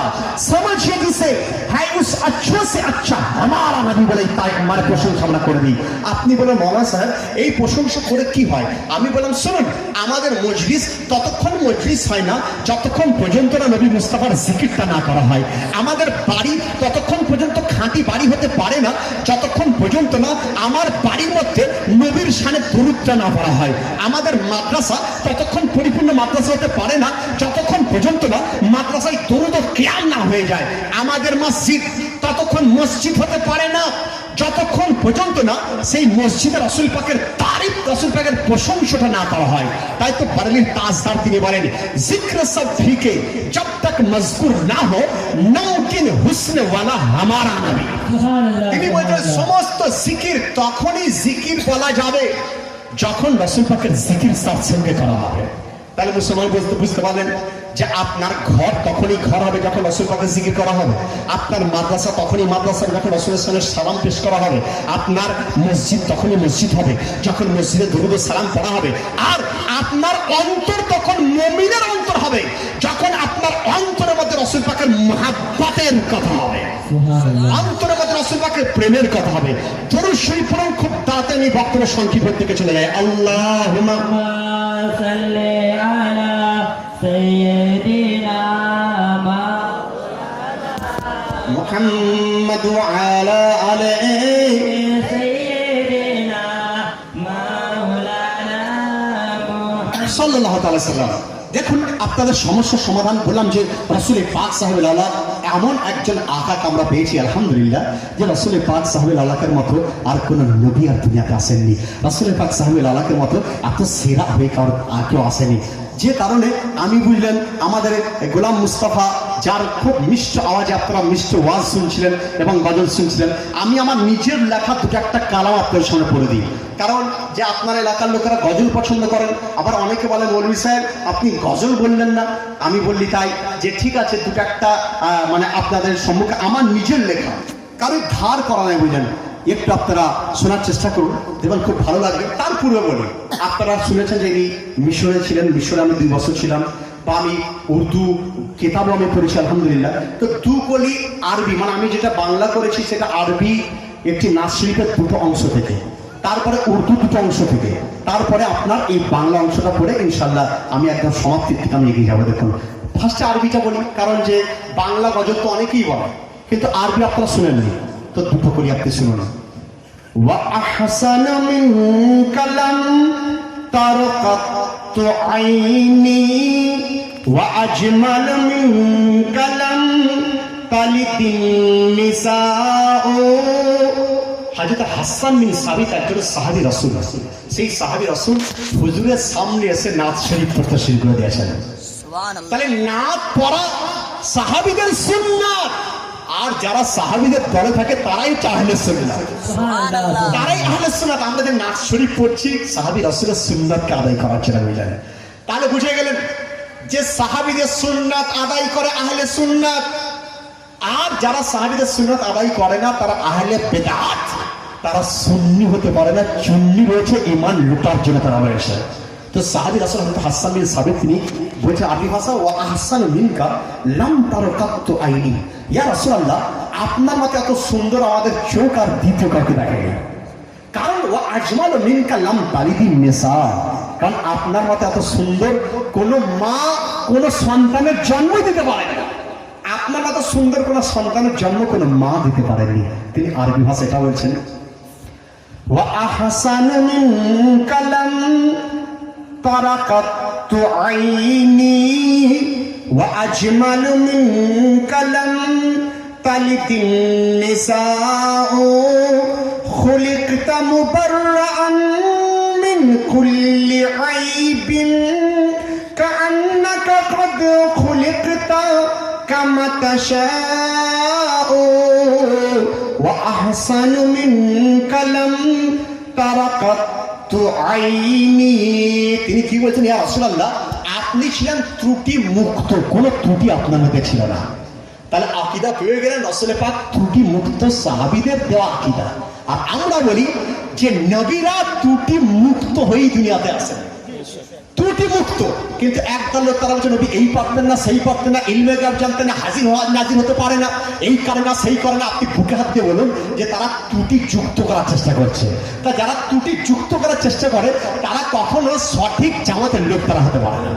समझिए जिसे है उस अच्छों से अच्छा हमारा नबी বলে তাই আমার প্রশংসা আমরা করে দিই। আপনি বলেন মাওলানা সাহেব এই প্রশংসা করে কি হয়? আমি বললাম শুনুন, আমাদের মজলিস ততক্ষণ মজলিস হয় না যতক্ষণ পর্যন্ত না নবী মুস্তাফার জিকিরটা না করা হয়। আমাদের বাড়ি ততক্ষণ পর্যন্ত খাঁটি বাড়ি হতে পারে না যতক্ষণ পর্যন্ত না আমার বাড়ির মধ্যে নবীর শানে দরুদটা না পড়া হয়। আমাদের মাদ্রাসা ততক্ষণ পরিপূর্ণ মাদ্রাসা হতে পারে না যতক্ষণ পর্যন্ত না মাদ্রাসায় দরুদ ও কিয়াম না হয়ে যায়। আমাদের মসজিদ ততক্ষণ মসজিদ হতে পারে না যতক্ষণ পর্যন্ত না সেই মসজিদে রাসূল পাকের তারিফ, রাসূল পাকের প্রশংসাটা না করা হয়। তাই তো বারেলির তাজদার তিনি বলেন, জিক্র সব ফিকে জব তক মজকুর না হো নামকিন হুসন ওয়ালা হামারা নবী। তিনি বলছেন সমস্ত জিকির তখনই জিকির বলা যাবে যখন রাসূল পাকের জিকির সৎসঙ্গে করা হবে। তাহলে মুসলমান বুঝতে পারলেন যে আপনার ঘর তখনই ঘর হবে যখন রাসূল পাকের জিকির করা হবে, আপনার মাদ্রাসা তখনই মাদ্রাসা যখন রাসূলের সামনে সালাম পেশ করা হবে, আপনার মসজিদ তখনই মসজিদ হবে যখন মসজিদে দরুদ ও সালাম পড়া হবে, আর আপনার অন্তর তখন মুমিনের অন্তর হবে যখন আপনার অন্তরের মধ্যে রাসূল পাকের মহাব্বতের কথা হবে, অন্তরের মধ্যে রাসূল পাকের প্রেমের কথা হবে। দরুদ শরীফ পড়ুন, খুব তাড়াতাড়ি আমি বক্তব্য সংক্ষিপ্ত থেকে চলে যায়। আল্লাহুম্মা সাল্লি আলা সাইয়্যিদিনা মুহাম্মাদ ওয়া আলা আলিহি সাইয়্যিদিনা মাওলানা মুহাম্মদ সাল্লাল্লাহু তাআলা সাল্লাম। দেখুন আপনাদের সমস্যার সমাধান বললাম যে রাসূল পাক সাহেবুল আলা এমন একজন আকাকে আমরা পেয়েছি আলহামদুলিল্লাহ, যে রাসূল পাক সাহেবুল আলাকের মতো আর কোন নবী আর দুনিয়াতে আসেননি। রাসূল পাক সাহেবুল আলাকের মতো এত সেরা হয়ে আর কেউ আসেনি। যে কারণে আমি বুঝলেন আমাদের গোলাম মুস্তাফা, যার খুব মিষ্ট আওয়াজে আপনারা মিষ্ট ওয়াজ শুনছিলেন এবং গজল শুনছিলেন, আমি আমার নিজের লেখা দুটো একটা কালাম আপনাদের সামনে পড়ে দিই। কারণ যে আপনার এলাকার লোকেরা গজল পছন্দ করেন, আবার অনেকে বলেন মৌলভী সাহেব আপনি গজল বললেন না। আমি বললি তাই যে ঠিক আছে দুটো একটা মানে আপনাদের সম্মুখে আমার নিজের লেখা, কারো ধার করা নাই, বুঝলেন, একটু আপনারা শোনার চেষ্টা করুন, দেখবেন খুব ভালো লাগবে। তার পূর্বে বলি, আপনারা শুনেছেন যে ইনি মিশরে ছিলেন, মিশরে আমি 2 বছর ছিলাম, বা আমি উর্দু কিতাবও আমি পড়েছি আলহামদুলিল্লাহ। তো দুকলি আরবি, মানে আমি যেটা বাংলা করেছি সেটা আরবি একটি নাজ শরীফের 2টো অংশ থেকে, তারপরে উর্দু 2টো অংশ থেকে, তারপরে আপনার এই বাংলা অংশটা পড়ে ইনশাল্লাহ আমি একদম সমাপ্তির দিকে আমি এগিয়ে যাবো। দেখুন ফার্স্টে আরবিটা বলি, কারণ যে বাংলা গজল তো অনেকেই বলে কিন্তু আরবি আপনারা শুনেননি, তো 2টো করি আপনি শুনুন। ওয়া আহসানা মিন কালাম তারকাতু আইনি ওয়া আজমাল মিন কালাম তালিতিন নিসাউ। হযরত হাসান বিন সাবিত একজন সাহাবী রাসূল, সেই সাহাবী রাসূল হুজুরের সামনে এসে নাত শরীফ পড়তে শুরু করে দিয়েছেন। তাহলে নাত পড়া সাহাবীদের সুন্নাত, আর যারা সাহাবীদের দলে থাকে তারাই আহলে সুন্নাত, তারাই আহলে সুন্নাত। আমরা যে নাত শরীফ পড়ছি সাহাবী রাসূলের সুন্নাতকে আদায় করার জন্য, বুঝলেন? তাহলে বুঝে গেলেন যে সাহাবীদের সুন্নাত আদায় করে আহলে সুন্নাত, আর যারা সাহাবীদের সুন্নাত আদায় করে না তারা আহলে বিদআত, তারা সুন্নি হতে পারে না, চুন্নি রয়েছে ঈমান লুটার জন্য তারা রয়েছে। তো সাহাবী রাসূল হাসান বিন সাবিত তিনি বলছে আরবি ভাষা, ওয়া আহসানু মিনকা লাম তারকাতু আইনি। ইয়া রাসূলুল্লাহ আপনার মতো এত সুন্দর আমাদের চোখ আর দ্বিতীয় কাউকে দেখেনি। কারণ ওয়া আজমালু মিনকা লাম তালিদিন নিসা, কারণ আপনার মতো এত সুন্দর কোন মা কোন সন্তানের জন্ম দিতে পারে না, আপনার মতো সুন্দর কোন সন্তানের জন্ম কোন মা দিতে পারেননি। তিনি আরবি ভাষা এটা বলছেন, ওয়া আহসানু মিনকা লাম তারাকাতু আইনি ওয়া আজমালু মিনকা লাম তালিতিন নিসাউ খুলিকতা মুবাররাআন মিন কুল্লি আইবিন কাআন্নাকা কদ খুলিকতা কামা তাশাউ ওয়া আহসানু মিনকা লাম তারাকাতু আইনি। তিনি কি বলছেন, ইয়া রাসূলুল্লাহ আপনি ছিলেন ত্রুটি মুক্ত, কোনো ত্রুটি আপনার মধ্যে ছিল না। তাহলে আকীদা পেয়ে গেলেন রাসূল পাক ত্রুটি মুক্ত সাহাবীদের দেওয়া আকীদা। আর আমরা বলি যে নবীরা ত্রুটি মুক্ত হয়েই দুনিয়াতে আসেন, ত্রুটি মুক্ত। কিন্তু একদল লোক তারা বলছে নবী এই পারতেন না, সেই পারতেন না, ইলমে গায়ব জানতেন না, হাজির হওয়া নাজির হতে পারে না, এই করে না সেই করে না। আপনি বুকে হাত দিয়ে বলুন যে তারা ত্রুটি যুক্ত করার চেষ্টা করছে। তা যারা ত্রুটি যুক্ত করার চেষ্টা করে তারা কখনো সঠিক জামাতের লোক তারা হতে পারে না।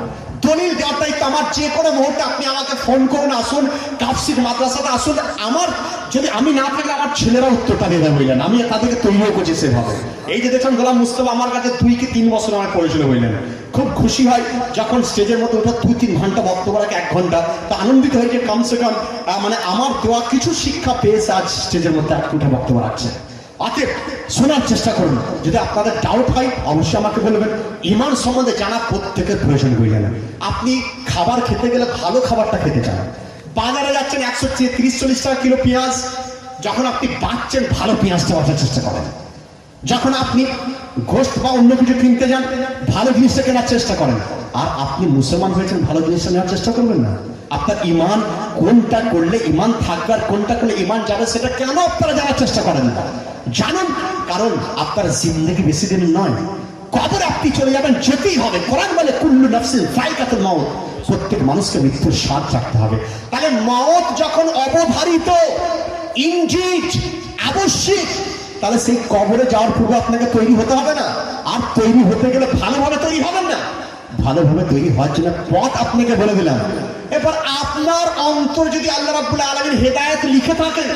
দলিল দেওয়ার দায়িত্ব আমার। যে কোনো মুহূর্তে আপনি আমাকে ফোন করুন, আসুন তাফসীর মাদ্রাসাতে আসুন। আমার যদি আমি না থাকলে আমার ছেলেরা উত্তরটা দিয়ে দেবে বললেন, আমি তাদেরকে তৈরিও করছি সেভাবে। এই যে দেখছেন গোলাম মুস্তফা আমার কাছে 2 কি 3 বছর আমার পড়েছিল বললেন। খুব খুশি হয় যখন স্টেজের মধ্যে ওটা 2-3 ঘন্টা বক্তব্য রাখে, 1 ঘন্টা, তো আনন্দিত হয় যে কমসে কম মানে আমার দেওয়া কিছু শিক্ষা পেয়েছে, আজ স্টেজের মধ্যে 1 ঘন্টা বক্তব্য রাখছে। অতএব শোনার চেষ্টা করুন। যদি আপনাদের ডাউট হয় অবশ্যই আমাকে বলবেন। ঈমান সম্বন্ধে জানা প্রত্যেকের প্রয়োজন হয়ে গেল। আপনি খাবার খেতে গেলে ভালো খাবারটা খেতে চান, বাজারে যাচ্ছেন 130-40 টাকা কিলো পেঁয়াজ, যখন আপনি বাঁচছেন ভালো পেঁয়াজটা বাঁচার চেষ্টা করেন। যখন আপনি গোশত বা অন্য কিছু কিনতে যান ভালো জিনিসটা কেনার চেষ্টা করেন। আর আপনি মুসলমান হয়েছেন, ভালো জিনিসটা নেওয়ার চেষ্টা করবেন না। আপনার ঈমান কোনটা করলে ঈমান থাকবে আর কোনটা করলে ঈমান যাবে সেটা কেন আপনারা জানার চেষ্টা করেন না? জানুন, কারণ আপনার জিন্দেগি বেশি দিন নয়, কবরে আপনি চলে যাবেন, যেতেই হবে। কোরআন বলে কুল্লু নাফসিন যায়কাতুল মাউত, প্রত্যেক মানুষকে মৃত্যুর স্বাদ রাখতে হবে। তাহলে মওত যখন অবধারিত, ইনজিট, আবশ্যিক, তাহলে সেই কবরে যাওয়ার পূর্বে আপনাকে তৈরি হতে হবে না? আর তৈরি হতে গেলে ভালোভাবে তৈরি হবেন না? ভালোভাবে তৈরি হওয়ার জন্য পথ আপনাকে বলে দিলাম। এবার আপনার অন্তর যদি আল্লাহ রাব্বুল আলামিন হেদায়েত লিখে থাকেন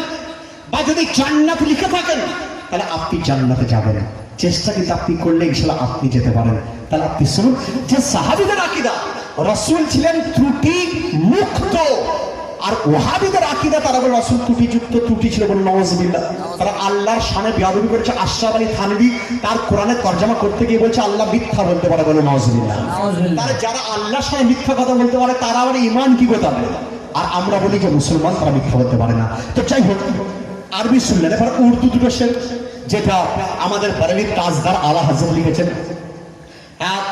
বা যদি জান্নাত লিখে থাকেন, তাহলে আপনি জান্নাতে যাবেন। চেষ্টা কিন্তু আপনি করলে ইনশাআল্লাহ আপনি যেতে পারেন। তাহলে আপনি শুনুন যে সাহাবীদের আকীদা, রাসূল ছিলেন ত্রুটি মুক্ত, আর ওয়াহাবীদের আকীদা তারা বলে রাসূল ত্রুটিযুক্ত, ত্রুটি ছিল বলে নাউযুবিল্লাহ। তারা আল্লাহর শানে বেয়াদবি করেছে। আশরাফ আলী থানভী তার কোরআনের তরজমা করতে গিয়ে বলছে আল্লাহ মিথ্যা বলতে পারে বলে নাউযুবিল্লাহ। তারা যারা আল্লাহর শানে মিথ্যা কথা বলতে পারে তারা আবার ঈমান কি কথা বলে? আর আমরা বলি যে মুসলমান তারা মিথ্যা বলতে পারে না। তো যাই হোক, আরবি শুনলেন। এবার উর্দু দুটো শের, যেটা আমাদের বারেলির তাজদার আলা হযরত লিখেছেন।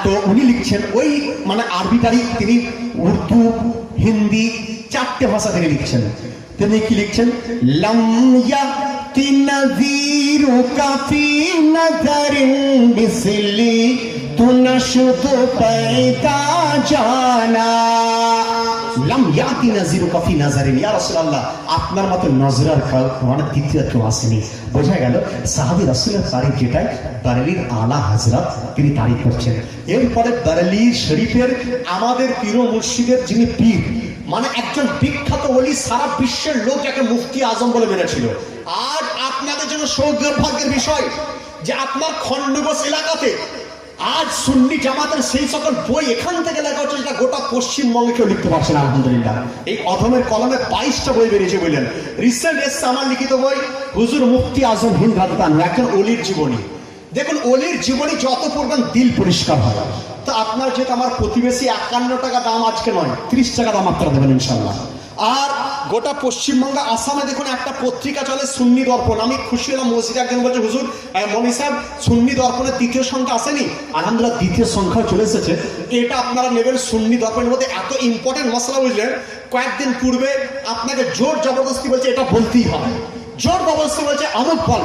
তো উনি লিখছেন ওই মানে আরবিটারই তিনি উর্দু, হিন্দি 4টে ভাষা তিনি লিখছেন। তিনি কি লিখছেন? লাম ইয়াতি নাযীরুকা ফি নাযারিন বিসলি তুনশুদু পায়দা জানা। লাম ইয়াতি নাযীরুকা ফি নাযারিন, ইয়া রাসূলুল্লাহ আপনার মতো নজরার মানে দ্বিতীয় কেউ আসেনি। বোঝা গেল সাহাবী রাসূলের তারিখ যেটাই বারেলির আলা হযরত তিনি তারিখ করছেন। এরপরে বারেলি শরীফের আমাদের পীর ও মুর্শিদের যিনি পীর, মানে একজন বিখ্যাত ওলি, সারা বিশ্বের লোক যাকে মুফতি আজম বলে মেনেছিল। আজ আপনাদের জন্য সৌভাগ্যের বিষয় যে আপনার খন্ডঘোষ এলাকাতে আজ সুন্নি জামাতের সেই সকল বই এখান থেকে লেখা হচ্ছে যেটা গোটা পশ্চিমবঙ্গে কেউ লিখতে পারছে না। আলহামদুলিল্লাহ, এই অধমের কলমে 22টা বই বেরিয়েছে বললেন। রিসেন্ট এসছে আমার লিখিত বই হুজুর মুফতি আজম হিন্দ রাদিয়াল্লাহু, একজন ওলির জীবনী। দেখুন ওলির জীবনী যত পড়বেন দিল পরিষ্কার হয়। তো আপনার যেহেতু আমার প্রতিবেশী 51 টাকা দাম আজকে নয় 30 টাকা দাম আপনারা দেবেন ইনশাল্লাহ। আর গোটা পশ্চিমবঙ্গ আসামে দেখুন একটা পত্রিকা চলে সুন্নি দর্পণ। আমি খুশি হলাম, মসজিদে একজন বলছে হুজুর মনি সাহেব সুন্নি দর্পণের 2য় সংখ্যা আসেনি। আলহামদুলিল্লাহ 2য় সংখ্যা চলে এসেছে। এটা আপনারা নেবেন। সুন্নি দর্পণের মধ্যে এত ইম্পর্টেন্ট মশলা বুঝলেন, কয়েকদিন পূর্বে আপনাকে জোর জবরদস্তি বলছে এটা বলতেই হবে, জোর জবরদস্তি বলছে অমুক বল।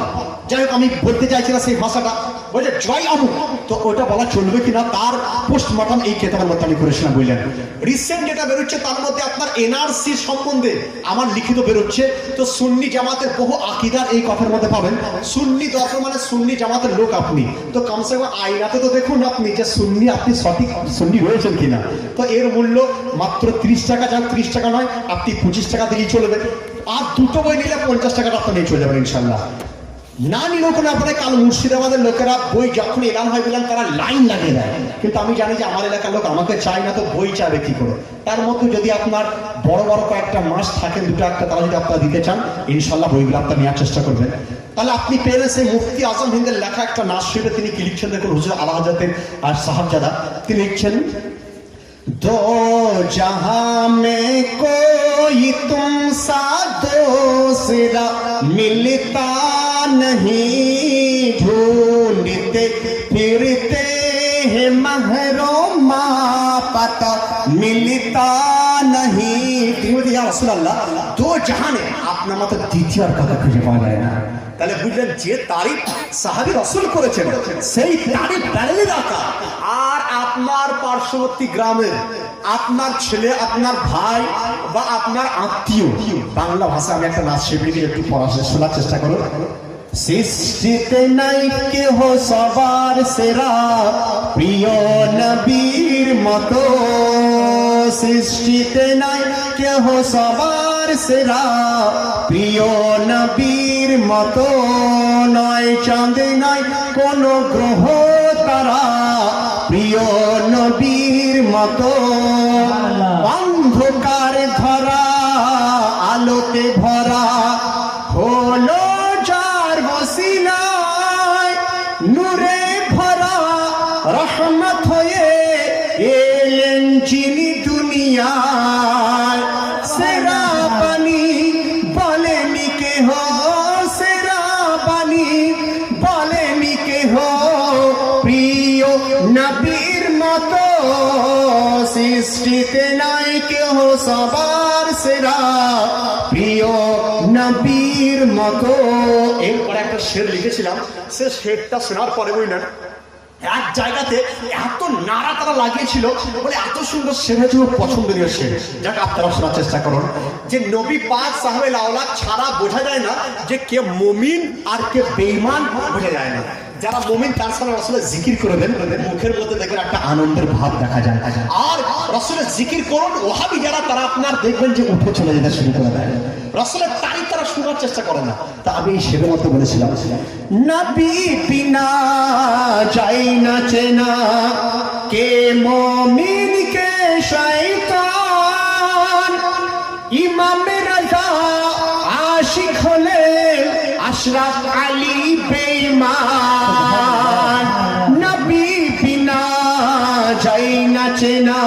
যাই হোক আমি বলতে চাইছি না সেই ভাষাটা, বলছে জয় অমুক, তো ওটা বলা চলবে কিনা তার পোস্টমর্টম এই কেতাবের মধ্যে আমি করেছিলাম বুঝলেন। রিসেন্ট যেটা বেরোচ্ছে তার মধ্যে আপনার এনআরসি সম্বন্ধে আমার লিখিত বেরোচ্ছে। তো সুন্নি জামাতের বহু আকীদার এই কথার মধ্যে পাবেন। সুন্নি দর্পণ মানে সুন্নি জামাতের লোক আপনি, তো কমসে কম আইনাতে তো দেখুন আপনি যে সুন্নি, আপনি সঠিক সুন্নি রয়েছেন কিনা। তো এর মূল্য মাত্র 30 টাকা, যা 30 টাকা নয় আপনি 25 টাকা দিলেই চলবে। আর 2টো বই নিলে 50 টাকাটা আপনি নিয়ে চলে যাবেন ইনশাল্লাহ। না নিলেও কোনো আপনাদের কাল মুর্শিদাবাদের লোকেরা বই যখন এলান হয় বললেন তারা লাইন লাগিয়ে দেয়, কিন্তু আমি জানি যে আমার এলাকার লোক আমাকে চায় না, তো বই চাবে কি করে। তার মধ্যে যদি আপনার বড় বড় কয়েকটা মাস থাকে, 2টা একটা, তারা যদি আপনারা দিতে চান ইনশাল্লাহ বইগুলো আপনার নেওয়ার চেষ্টা করবেন। তাহলে আপনি পেলে সেই মুফতি আজম হিন্দের লেখা একটা নাসিরে তিনি কি লিখছেন দেখুন। হুজুর আলা হযরতের আর সাহাবজাদা তিনি লিখছেন, दो जहां में कोई तुम सा दूसरा मिलता नहीं, ढूंढते फिरते हैं महरोमा पता मिलता नहीं। या রাসূলুল্লাহ দো জাহানে আপনার মতো দ্বিতীয় আর কাউকে খুঁজে পাওয়া যায় না। তাহলে বুঝলেন যে তারিফ সাহাবী রাসূল করেছেন সেই তারিফ বারেলি রাখা। আর আপনার পার্শ্ববর্তী গ্রামের আপনার ছেলে, আপনার ভাই বা আপনার আত্মীয়, বাংলা ভাষা আমি একটা নাচ শিবিরকে একটু শোনার চেষ্টা করো। সৃষ্টিতে নাই কেহ সবার সেরা, প্রিয় নবীর মতো সৃষ্টিতে নাই কেহ সবার সেরা, প্রিয় নবীর মতো নয় চাঁদে নাই কোন গ্রহ তারা, প্রিয় নবীর মতো অন্ধকার ধরা আলোতে ভরা হলো যার বসিলায়, নূরে ভরা রহমত হয়ে এলেন যিনি দুনিয়ায়। সেরা বাণী বলেনি কেহ, সেরা বাণী বলেনি কেহ, প্রিয় নবীর মতো সৃষ্টিতে নাই কেহ সবার সেরা, প্রিয় নবীর মতো। এরপরে একটা শের লিখেছিলাম, সে শেরটা শোনার পরে বুঝলেন এক জায়গাতে এত নাড়া তারা লাগিয়েছিল বলে এত সুন্দর শের হয়েছিল, পছন্দনীয় শের। যাক আপনারা শোনার চেষ্টা করুন যে নবী পাক সাহাবে লাওলাদ ছাড়া বোঝা যায় না যে কে মুমিন আর কে বেঈমান, বোঝা যায় না। যারা মুমিন তার সামনে রাসূলের জিকির করে দেন, মুখের মধ্যে দেখবেন একটা আনন্দের ভাব দেখা যায়। আর রাসূলের জিকির করুন ওহাবি যারা, তারা আপনার দেখবেন যে উঠে চলে যেতে শুরু করে দেয়। রাসূলের তারিফ তারা শোনার চেষ্টা করে না। তা আমি এই শেরের মধ্যে বলেছিলাম, নবী বিনা যাই না চেনা, কে মুমিন কে শয়তান, ইমাম রাজা আশিক হলে আশরাফ আলী বেঈমান, নবী বিনা যাই না চেনা,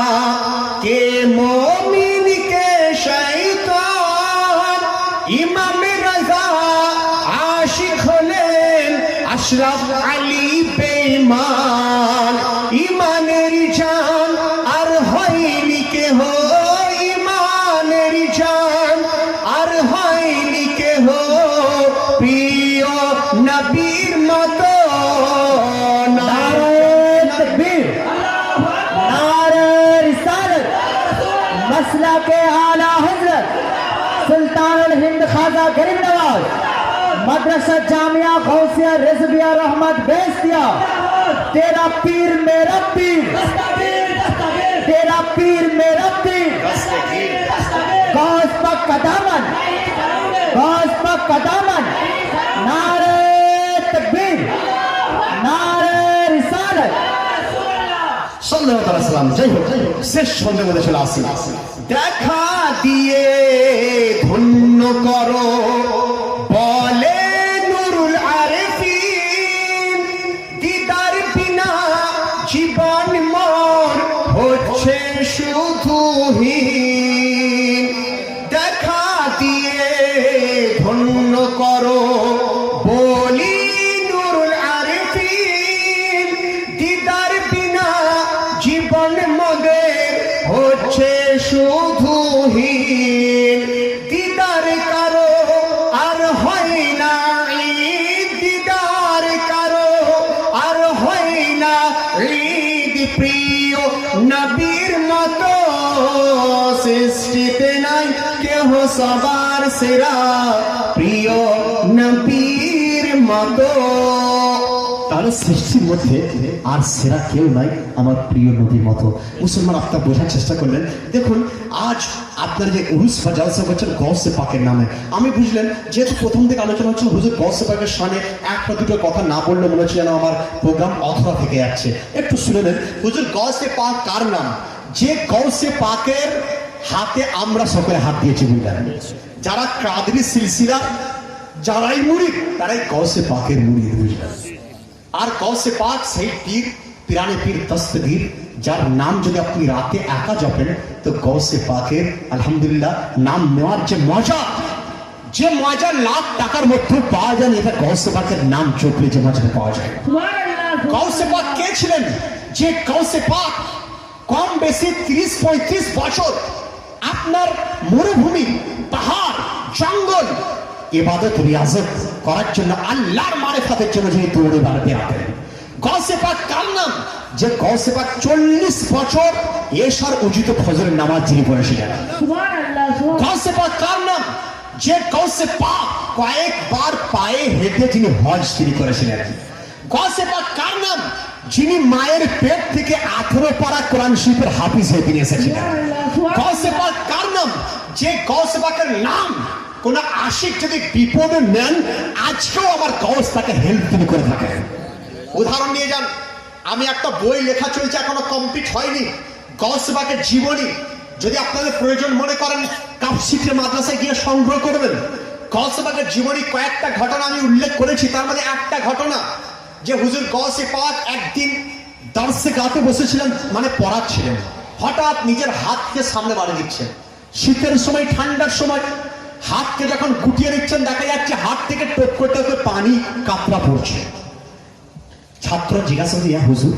কে মুমিন কে শয়তান, ইমাম রাজা আশিক হলেন আশরাফ আলী বেঈমান, ইমানের জান আর হয়নি কেহ, ইমানের জান আর হয়নি কেহ, প্রিয় নবীর মতো। नारे तकबीर, नारे रिसालत, मसला के आला हजरत सुल्तान हिंद ख्वाजा गरीब नवाज, मदरसा जामिया गौसिया रिजविया रहमत बेस्तिया, तेरा पीर मेरा पीर, तेरा पीर मेरा पीर, गौस पक का दामन, गौस पक का दामन, नारे तकबीर, नारे रिसालत। সাল্লাল্লাহু আলাইহি ওয়াসাল্লাম। যাই হোক, শেষ সন্ধ্যে মধ্যে চলে আসি। দেখা দিয়ে ধন্য করো বলে নুরুল আরিফিন, দিদার বিনা জীবন মোর হচ্ছে শুধুহীন, দেখা দিয়ে ধন্য করো বলি নুরুল আরিফিন, দিদার বিনা জীবন মোদের হচ্ছে শুধুহীন, দিদার কারো আর হয় না ঈদ, দিদার কারো আর হয় না ঈদ, প্রিয় নবীর মতো সৃষ্টিতে নাই কেহ সবার সেরা, প্রিয় নবীর মতো। তাহলে সৃষ্টির মধ্যে আর সেরা কেউ নাই আমার প্রিয় নবীর মতো। মুসলমান আপনার বোঝার চেষ্টা করলেন। দেখুন আজ আপনার যে উরুস বা জালসা করছেন গৌসে পাকের নামে, আমি বুঝলেন যেহেতু প্রথম থেকে আলোচনা হচ্ছে হুজুর গৌসে পাকের শানে একটা দুটো কথা না বললে মনে হচ্ছে যেন আমার প্রোগ্রাম অধরা থেকে যাচ্ছে। একটু শুনে নেন হুজুর গৌসে পাক কার নাম, যে গৌসে পাকের হাতে আমরা সকলে হাত দিয়েছি বুঝলেন। যারা কাদরি সিলসিলা যারাই মুরিদ তারাই গৌসে পাকের মুরিদ বুঝলেন। আর গৌসে পাক সেই পীর পিরানে পীর দস্তগীর, যার নাম যদি আপনি রাতে একা জপেন তো গৌসে পাকের আলহামদুলিল্লাহ নাম নেওয়ার যে মজা লাখ টাকার মধ্যে পাওয়া যায়, এটা গৌসে পাকের নাম জপলে যে মজা পাওয়া যায়। গৌসে পাক কে ছিলেন? যে গৌসে পাক কম বেশি 30-35 বছর আপনার মরুভূমি পাহাড় জঙ্গল ইবাদত রিয়াজত করার জন্য আল্লাহর মারিফাতের জন্য যে দৌড়ে বেড়াতে আসেন। গৌসে পাক কার নাম? যে গৌসে পাক 40 বছর এশার উজিত ফজরের নামাজ যিনি পড়েছিলেন। গৌসে পাক কার নাম? যে গৌসে পাক কয়েকবার পায়ে হেঁটে যিনি হজ তিনি করেছিলেন। গৌসে পাক কার নাম? যিনি মায়ের পেট থেকে 18 পারা কোরআন শরীফের হাফিজ হয়ে তিনি এসেছিলেন। গৌসে পাক কার নাম? যে গৌসে পাকের নাম কোন আশিক যদি বিপদে নেন, আজকেও আমার গৌস তাকে হেল্প তিনি করে থাকেন। উদাহরণ নিয়ে যান, আমি একটা বই লেখা চলছে, এখনো কমপ্লিট হয়নি, গৌসে পাকের জীবনী। যদি আপনাদের প্রয়োজন মনে করেন, কাপসিটের মাদ্রাসায় গিয়ে সংগ্রহ করবেন। গৌসে পাকের জীবনী কয়েকটা ঘটনা আমি উল্লেখ করেছি, তার মধ্যে একটা ঘটনা যে হুজুর গৌসে পাক একদিন দার্সে গাতে বসেছিলেন, মানে পড়াচ্ছিলেন, হঠাৎ নিজের হাতকে সামনে বাড়িয়ে দিচ্ছেন। শীতের সময়, ঠান্ডার সময় হাতকে যখন গুটিয়ে নিচ্ছেন, দেখা যাচ্ছে হাত থেকে টপকে টপকে পানি কাতরা পড়ছে। ছাত্র জিজ্ঞাসা করে, ইয়া হুজুর,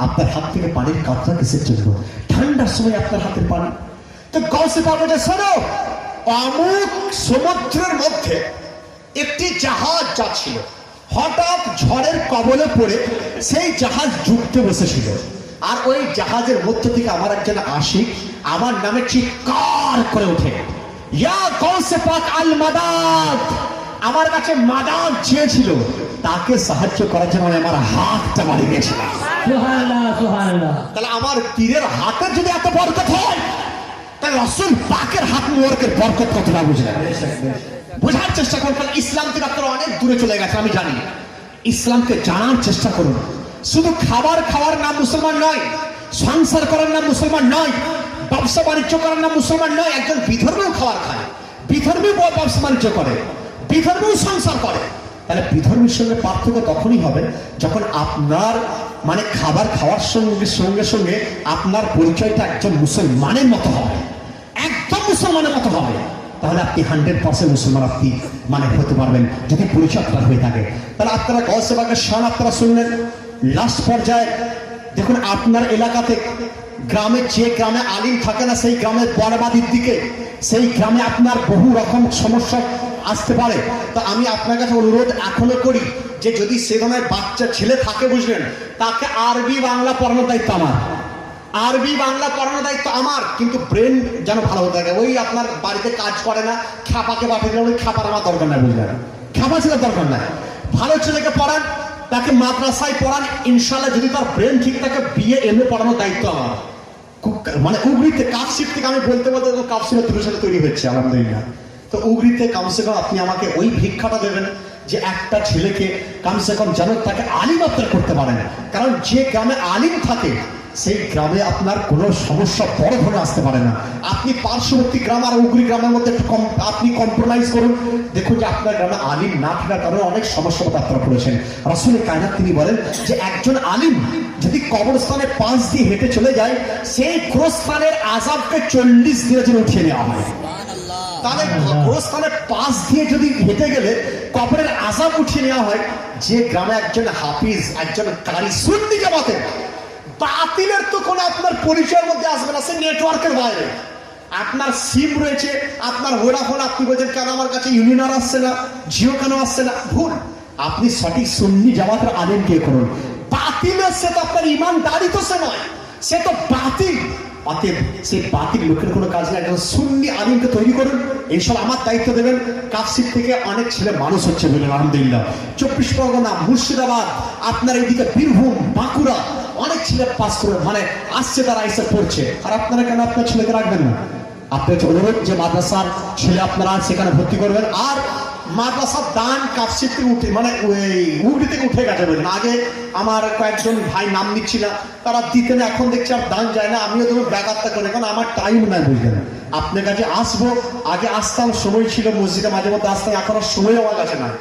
আপনার হাত থেকে পানির কাতরা কিসের জন্য? ঠান্ডার সময় আপনার হাতের পানি। তো গৌসে পাক বলে, শোনো, অমুক সমুদ্রের মধ্যে একটি জাহাজ যাচ্ছিল, হঠাৎ ঝড়ের কবলে পড়ে সেই জাহাজ ডুবতে বসেছিল। আর ওই জাহাজের মধ্য থেকে আমার একজন আশিক আমার নামে চিৎকার করে ওঠে, ইয়া গৌসে পাক আল মাদাদ, আমার কাছে মাদাদ চেয়েছিল। তাকে সাহায্য করার জন্য আমি আমার হাতটা বাড়িয়ে দিয়েছিলাম। সুবহানাল্লাহ, সুবহানাল্লাহ। তাহলে আমার পীরের হাতের যদি এত বরকত হয়, তাহলে রাসূল পাকের হাত মোবারকের বরকত কতটা বুঝলেন? বোঝার চেষ্টা করুন। কারণ ইসলাম থেকে আপনারা অনেক দূরে চলে গেছে, আমি জানি। ইসলামকে জানার চেষ্টা করুন। শুধু খাবার খাওয়ার নাম মুসলমান নয়, সংসার করার নাম মুসলমান নয়, ব্যবসা বাণিজ্য করার নাম মুসলমান নয়। একজন বিধর্মীও খাবার খায়, বিধর্মী ব্যবসা বাণিজ্য করে, বিধর্মীও সংসার করে। তাহলে বিধর্মীর সঙ্গে পার্থক্য তখনই হবে যখন আপনার মানে খাবার খাওয়ার সঙ্গে সঙ্গে সঙ্গে আপনার পরিচয়টা একজন মুসলমানের মতো হবে, একদম মুসলমানের মতো হবে। তাহলে আপনি 100% মুসলমান আপনি মানে হতে পারবেন, যদি পরিচয় আপনার হয়ে থাকে। তাহলে আপনারা গৌসে পাকের শান আপনারা শুনলেন। লাস্ট পর্যায়ে দেখুন, আপনার এলাকাতে গ্রামে, যে গ্রামে আলিম থাকে না, সেই গ্রামের বরবাদির দিকে, সেই গ্রামে আপনার বহু রকম সমস্যা আসতে পারে। তো আমি আপনার কাছে অনুরোধ এখনো করি যে যদি সেখানে বাচ্চা ছেলে থাকে, বুঝলেন, তাকে আরবি বাংলা পড়ানোর দায়িত্ব আমার, আরবি বাংলা পড়ানোর দায়িত্ব আমার। কিন্তু ব্রেন যেন ভালো হতে থাকে। ওই আপনার বাড়িতে কাজ করে না, খ্যাপাকে পাঠিয়ে দিলে, ওই খ্যাপার আমার দরকার নাই, বুঝলেন, খ্যাপা ছেলের দরকার নাই। ভালো ছেলেকে পড়ান, তাকে মাদ্রাসায় পড়ান, ইনশাল্লাহ যদি তার ব্রেন ঠিক থাকে, বিয়ে এমএ পড়ানোর দায়িত্ব আমার। মানে উগরিতে কাপসিট থেকে আমি বলতে বলতে কাপসিটের তুলে সাথে তৈরি হচ্ছে, আলহামদুলিল্লাহ। তো উগরিতে কমসে কম আপনি আমাকে ওই ভিক্ষাটা দেবেন যে একটা ছেলেকে কমসে কম যেন তাকে আলিম আপনার করতে পারেন। কারণ যে গ্রামে আলিম থাকে, সেই গ্রামে আপনার কোনো সমস্যা বড় ধরে আসতে পারে না। আপনি পার্শ্ববর্তী গ্রাম আর উগরি গ্রামের মধ্যে একটু আপনি কম্প্রোমাইজ করুন, দেখুন যে আপনার গ্রামে আলিম না থাকার কারণে অনেক সমস্যার মধ্যে আপনারা পড়েছেন। রাসূল কায়নাত তিনি বলেন যে একজন আলিম যদি কবরস্থানের পাশ দিয়ে হেঁটে চলে যায়, সেই গোরস্থানের আযাবকে 40 দিনের জন্য উঠিয়ে নেওয়া হয়। তাহলে গোরস্থানের পাশ দিয়ে যদি হেঁটে গেলে কবরের আযাব উঠিয়ে নেওয়া হয়। যে গ্রামে একজন হাফিজ, একজন কারি, সুন্নি জামাতের, বাতিলের তো কোনো আপনার পরিচয়ের মধ্যে আসবে না, সে নেটওয়ার্কের বাইরে। আপনার সিম রয়েছে, আপনার ভোডাফোন, আপনি বলছেন কেন আমার কাছে ইউনিয়ন আসছে না, জিও কেন আসছে না? ভুল। আপনি সঠিক সুন্নি জামাতের আলেম কে করুন। বাতিলের সে তো আপনার ইমানদারি তো সে নয়, সে তো বাতিল। অতএব সেই বাতিল লোকের কোনো কাজ নেই, একজন সুন্নি আলিমকে তৈরি করুন। ইনশাআল্লাহ আমার দায়িত্ব দেবেন। কাপসিট থেকে অনেক ছেলে মানুষ হচ্ছে বলে আলহামদুলিল্লাহ। 24 পরগনা, মুর্শিদাবাদ, আপনার এইদিকে বীরভূম, বাঁকুড়া, অনেক ছেলে পাস করে মানে আসছে, তারা এসে পড়ছে। আর আপনারা কেন আপনার ছেলেকে রাখবেন না? আপনার অনুরোধ যে মাদ্রাসার ছেলে আপনারা সেখানে ভর্তি করবেন। আর মাদ্রাসার দান কাপসিট থেকে উঠে মানে উগরি থেকে উঠে গেছে বলেন। আগে আমার কয়েকজন ভাই নাম নিচ্ছি না, তারা দিতেন, এখন দেখছি আর দান যায় না। আমিও তোমার ব্যাঘাতটা করে, কারণ আমার টাইম নাই, বুঝলেন। আপনার কাছে আসবো, আগে আসতাম, সময় ছিল, মসজিদে মাঝে মধ্যে আসতাম, এখন আর সময় আমার কাছে নাই।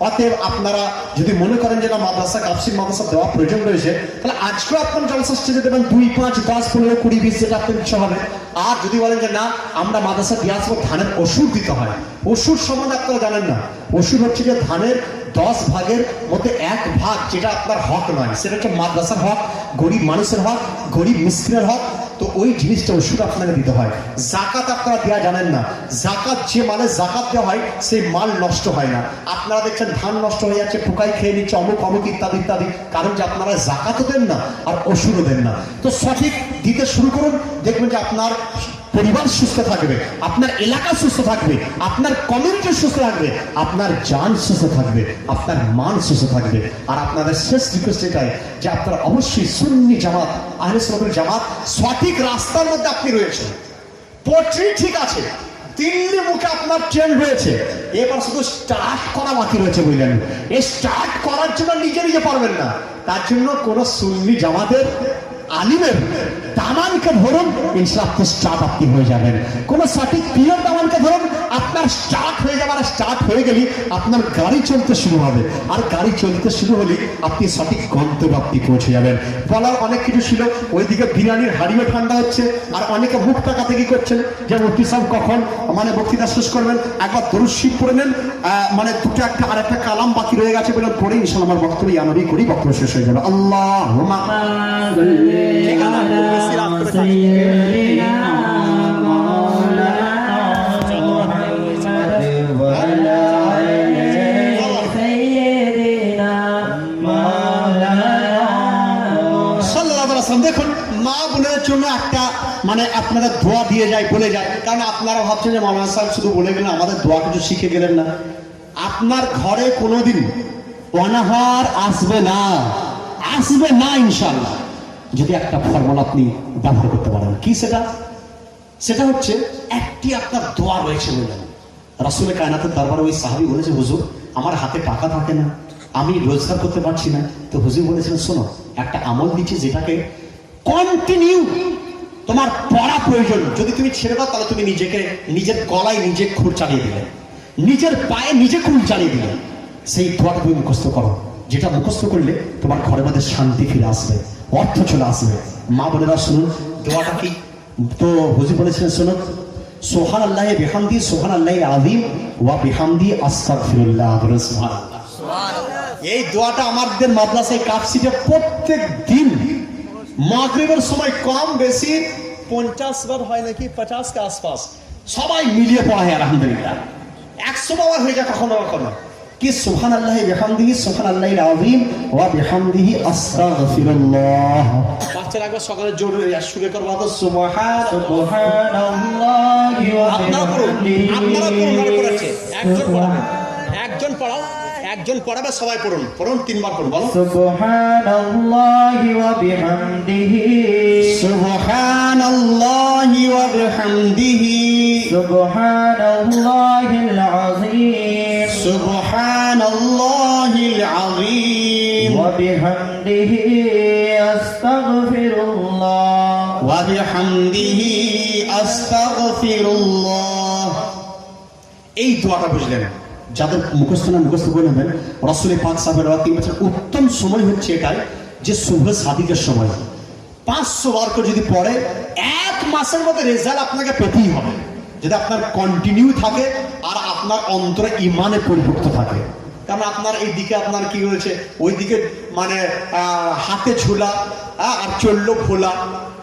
অতএব আপনারা যদি মনে করেন যে না মাদ্রাসা, কাপসিট মাদ্রাসা দেওয়া প্রয়োজন রয়েছে, তাহলে আজকেও আপনার জলসা স্টেজে দেবেন 2, 5, 10, 15, 20, 20 যেটা আপনার ইচ্ছা হবে। আর যদি বলেন যে না আমরা মাদ্রাসা দিয়ে আসবো, ধানের ওষুধ দিতে হয়। ওষুধ সম্বন্ধে আপনারা জানেন না। ওষুধ হচ্ছে যে ধানের 10 ভাগের মধ্যে 1 ভাগ যেটা আপনার হক নয়, সেটা হচ্ছে মাদ্রাসার হক, গরিব মানুষের হক, গরিব মিসকিনের হক। তো ওই জিনিসটা ওষুধ আপনাকে দিতে হয়। জাকাত আপনারা দেওয়া জানেন না। জাকাত যে মালে জাকাত দেওয়া হয় সেই মাল নষ্ট হয় না। আপনারা দেখছেন ধান নষ্ট হয়ে যাচ্ছে, পোকায় খেয়ে নিচ্ছে, অমুক অমুক ইত্যাদি ইত্যাদি, কারণ যে আপনারা জাকাতও দেন না আর ওষুধও দেন না। তো সঠিক দিতে শুরু করুন, দেখবেন যে আপনার পরিবার সুস্থ থাকবে, আপনার এলাকা সুস্থ থাকবে, আপনার কমিউনিটি সুস্থ থাকবে, আপনার জান সুস্থ থাকবে, আপনার মান সুস্থ থাকবে। আর আপনাদের শেষ রিকোয়েস্ট এটাই যে আপনারা অবশ্যই সুন্নি জামাত, আহলে সুন্নাত জামাত সঠিক রাস্তার মধ্যে আপনি রয়েছেন। পোট্রি ঠিক আছে, দিল্লি মুখে আপনার ট্রেন রয়েছে, এবার শুধু স্টার্ট করা বাকি রয়েছে, বুঝলেন? এই স্টার্ট করার জন্য নিজে নিজে পারবেন না, তার জন্য কোন সুন্নি জামাতের আলিমের দামানকে ধরুন, ইনশাআল্লাহ আপনি স্টার্ট আপনি হয়ে যাবেন। কোন সঠিক পিয়র দামানকে ধরুন, আপনার স্টার্ট হয়ে যাবে, আর স্টার্ট হয়ে গেলে আপনার গাড়ি চলতে শুরু হবে, আর গাড়ি চলতে শুরু হলে আপনি সঠিক গন্তব্যে আপনি পৌঁছে যাবেন। বলার অনেক কিছু ছিল, ওইদিকে বিরিয়ানির হাড়িও ঠান্ডা হচ্ছে, আর অনেকে মুখ টাকাতে কি করছেন যে মুফতি সাহেব কখন মানে বক্তৃতা শেষ করবেন, একবার দরুদ শরীফ পড়ে নেন, মানে দুটো একটা আর একটা কালাম বাকি রয়ে গেছে বলে পড়ে ইনশাআল্লাহ আমার বক্তব্য ইয়ানবি করি, বক্তব্য শেষ হয়ে যাবে। আল্লাহুম্মা দেখুন, মা বোনের জন্য একটা মানে আপনারা দোয়া দিয়ে যায়, বলে যায়, কারণ আপনারা ভাবছেন যে মাওলানা সাহেব শুধু বলে গেলেন, আমাদের দোয়া কিছু শিখে গেলেন না। আপনার ঘরে কোনোদিন অনাহার আসবে না, আসবে না ইনশাআল্লাহ, যদি একটা ফর্মুলা আপনি ব্যবহার করতে পারেন। কি সেটা? সেটা হচ্ছে একটি আপনার দোয়া রয়েছে, বললেন রাসূলের কায়নাতের দরবারে ওই সাহাবী বলেছে, হুজুর আমার হাতে টাকা থাকে না, আমি রোজগার করতে পারছি না। তো হুজুর বলেছিলেন, শোনো একটা আমল দিচ্ছি যেটাকে কন্টিনিউ তোমার পড়া প্রয়োজন, যদি তুমি ছেড়ে দাও তাহলে তুমি নিজেকে নিজের গলায় নিজে খুর চালিয়ে দিলে, নিজের পায়ে নিজে খুর চালিয়ে দিলে। সেই দোয়াটা তুমি মুখস্থ করো, যেটা মুখস্থ করলে তোমার ঘরের মধ্যে শান্তি ফিরে আসবে, অর্থ চলে আসবে। মা বোনেরা শুনুন দোয়াটা কি। তো হুজুর বলেছিলেন, শুনুন, সুবহানাল্লাহি বিহামদি সুবহানাল্লাহিল আযীম ওয়া বিহামদি আস্তাগফিরুল্লাহ। সুবহানাল্লাহ। এই দোয়াটা আমাদের মাদ্রাসায় কাফসিটে প্রত্যেক দিন মাগরিবের সময় কম বেশি 50 বার হয় নাকি, 50 কে আশপাশ সবাই মিলিয়ে পড়া হয় আলহামদুলিল্লাহ। 100 বার হয়ে যায় কখনো কখনো। কি সুবহানাল্লাহি বিহামদিহি সুবহানাল্লাহিল আযীম ওয়া বিহামদিহি আস্তাগফিরুল্লাহ। বাচ্চারা একবার সকালে জোরে শুরু করবা তো সুবহানাল্লাহি ওয়া বিহামদিহি। আপনারা পড়ুন, একজন পড়াও, একজন পড়াবে, সবাই পড়ুন, পড়ুন 3 বার পড়ুন, বলো সুবহানাল্লাহি ওয়া বিহামদিহি সুবহানাল্লাহি ওয়া বিহামদিহি সুবহানাল্লাহিল আযীম সুবহানাল্লাহিল আযীম ওয়া বিহামদিহি আস্তাগফিরুল্লাহ ওয়া বিহামদিহি আস্তাগফিরুল্লাহ। এই দোয়াটা বুঝলেন, যাদের মুখস্থ না মুখস্থ করে নেবেন। রাসূল পাক সাহেবের রাতে বলেছেন উত্তম সময় হচ্ছে এটাই যে সুবহ সাদিকের সময় 500 বার করে যদি পড়ে 1 মাসের মধ্যে রেজাল্ট আপনাকে পেতেই হবে, যদি আপনার কন্টিনিউ থাকে আর আপনার অন্তরে ইমানে পরিপক্ত থাকে। কারণ আপনার এই দিকে আপনার কি হয়েছে, ওই দিকে মানে হাতে ঝোলা আর চললো ভোলা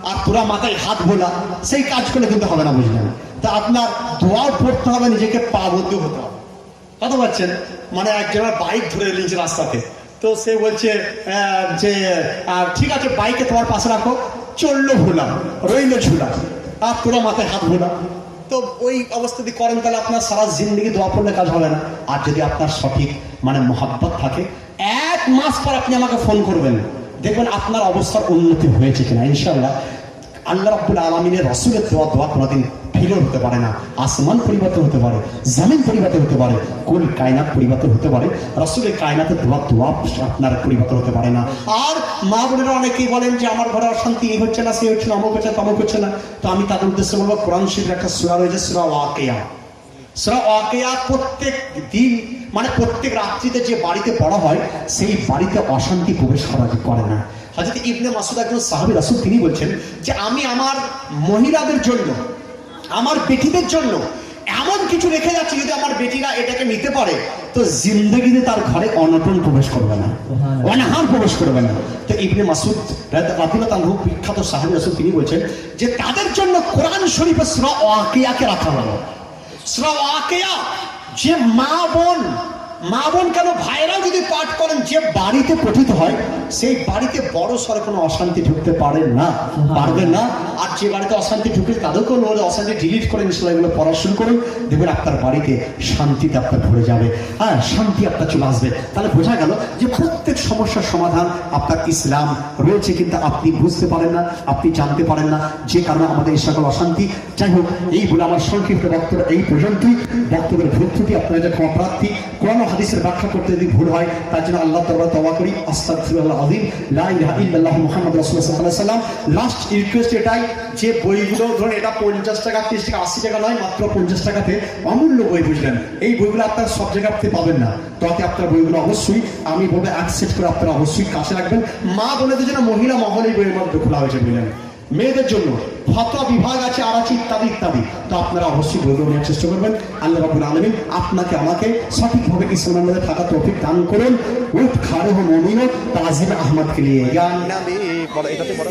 আর তোরা মাথায় হাত ভোলা, সেই কাজ করলে কিন্তু হবে না, বুঝলেন? তা আপনার দোয়াও পড়তে হবে, নিজেকে পাবন্দ হতে হবে। কথা বলছেন, মানে একজনের বাইক ধরে নিয়েছে রাস্তাতে, তো সে বলছে যে ঠিক আছে বাইকে তোমার পাশে রাখো, চললো ভোলা রইলো ঝুলা আর তোরা মাথায় হাত ভোলা। তো ওই অবস্থা যদি করেন তাহলে আপনার সারা জিন্দগি দোয়া পড়লে কাজ হবে না। আর যদি আপনার সঠিক মানে মহাব্বত থাকে, 1 মাস পর আপনি আমাকে ফোন করবেন, দেখবেন আপনার অবস্থার উন্নতি হয়েছে কিনা। ইনশাআল্লাহ আল্লাহ রাব্বুল আলামিনের রাসূলের দোয়া কোনোদিন ফেলিওর হতে পারে না। আসমান পরিবর্তন হতে পারে, জমিন পরিবর্তন হতে পারে, কুল কায়নাত পরিবর্তন হতে পারে, রাসূলের কায়নাতের দোয়া আপনার পরিবর্তন হতে পারে না। আর মা বোনেরা অনেকেই বলেন যে আমার ঘরে অশান্তি এই হচ্ছে না, সে হচ্ছে না, অমুক হচ্ছে তমুক হচ্ছে না। তো আমি তাদের উদ্দেশ্যে বলবো, কোরআন শরীফের একটা সূরা রয়েছে, সূরা ওয়াকিয়া। সূরা ওয়াকিয়া প্রত্যেক দিন মানে প্রত্যেক রাত্রিতে যে বাড়িতে পড়া হয়, সেই বাড়িতে অশান্তি প্রবেশ করে না। হযরত ইবনে মাসউদ একজন সাহাবী রাসূল, তিনি বলছেন যে আমি আমার মহিলাদের জন্য, আমার বেটিদের জন্য এমন কিছু রেখে যাচ্ছি, যদি আমার বেটিরা এটাকে নিতে পারে তো জিন্দগিতে তার ঘরে অনটন প্রবেশ করবে না, অনাহার প্রবেশ করবে না। তো ইবনে মাসউদ রাদিয়াল্লাহু আনহু বিখ্যাত সাহাবী রাসূল, তিনি বলছেন যে তাদের জন্য কোরআন শরীফে সূরা ওয়াকিয়াকে রাখা হলো। সূরা ওয়াকিয়া যে মা বোন মা বোন কেন ভাইরাও যদি পাঠ করেন, যে বাড়িতে পঠিত হয় সেই বাড়িতে বড় সড় কোনো অশান্তি ঢুকতে পারে না, পারবে না। আর যে বাড়িতে অশান্তি ঢুকে তাদেরকেও বলে অশান্তি ডিলিট করে ইনশাআল্লাহ এগুলো পড়া শুরু করুন, দেখবেন আপনার বাড়িতে শান্তিতে আপনার ভরে যাবে, হ্যাঁ শান্তি আপনার চলে আসবে। তাহলে বোঝা গেল যে প্রত্যেক সমস্যার সমাধান আপনার ইসলাম রয়েছে, কিন্তু আপনি বুঝতে পারেন না, আপনি জানতে পারেন না, যে কারণে আমাদের এই সকল অশান্তি। যাই হোক, এই বলে আমার সংক্ষিপ্ত বক্তব্য এই পর্যন্তই। বক্তব্যের ভুল ত্রুটি আপনারা যে ক্ষমা প্রার্থী, কোরআন ও হাদিসের ব্যাখ্যা করতে যদি ভুল হয় তার জন্য আল্লাহ তাআলা তওবা করি। আস্তাগফিরুল্লাহ আযীম, লা ইলাহা ইল্লাল্লাহ মুহাম্মাদুর রাসূলুল্লাহ সাল্লাল্লাহু আলাইহি ওয়াসাল্লাম। লাস্ট রিকোয়েস্ট এটাই যে বইগুলো ধরুন এটা 50 টাকা 30 টাকা 80 টাকা নয়, মাত্র 50 টাকাতে অমূল্য বই, বুঝলেন? এই বইগুলো আপনারা সব জায়গাতে পাবেন না, তাতে আপনার বইগুলো অবশ্যই আমি বলবো অ্যাকসেপ্ট করে আপনারা অবশ্যই কাছে রাখবেন। মা বোনেদের জন্য মহিলা মহল এই বইয়ের মধ্যে খোলা হয়েছে, বুঝলেন? মেয়েদের জন্য ফতোয়া বিভাগ আছে, আর আছে ইত্যাদি ইত্যাদি। তো আপনারা অবশ্যই বইগুলো নেওয়ার চেষ্টা করবেন। আল্লাহ রাব্বুল আলামিন আপনাকে আমাকে সঠিকভাবে ইসলামের মধ্যে থাকা তৌফিক দান করুন। উঠ খারে হো মুমিন তাজিম আহমদ কে লিয়ে ইয়া নবী বড় এটাতে বড়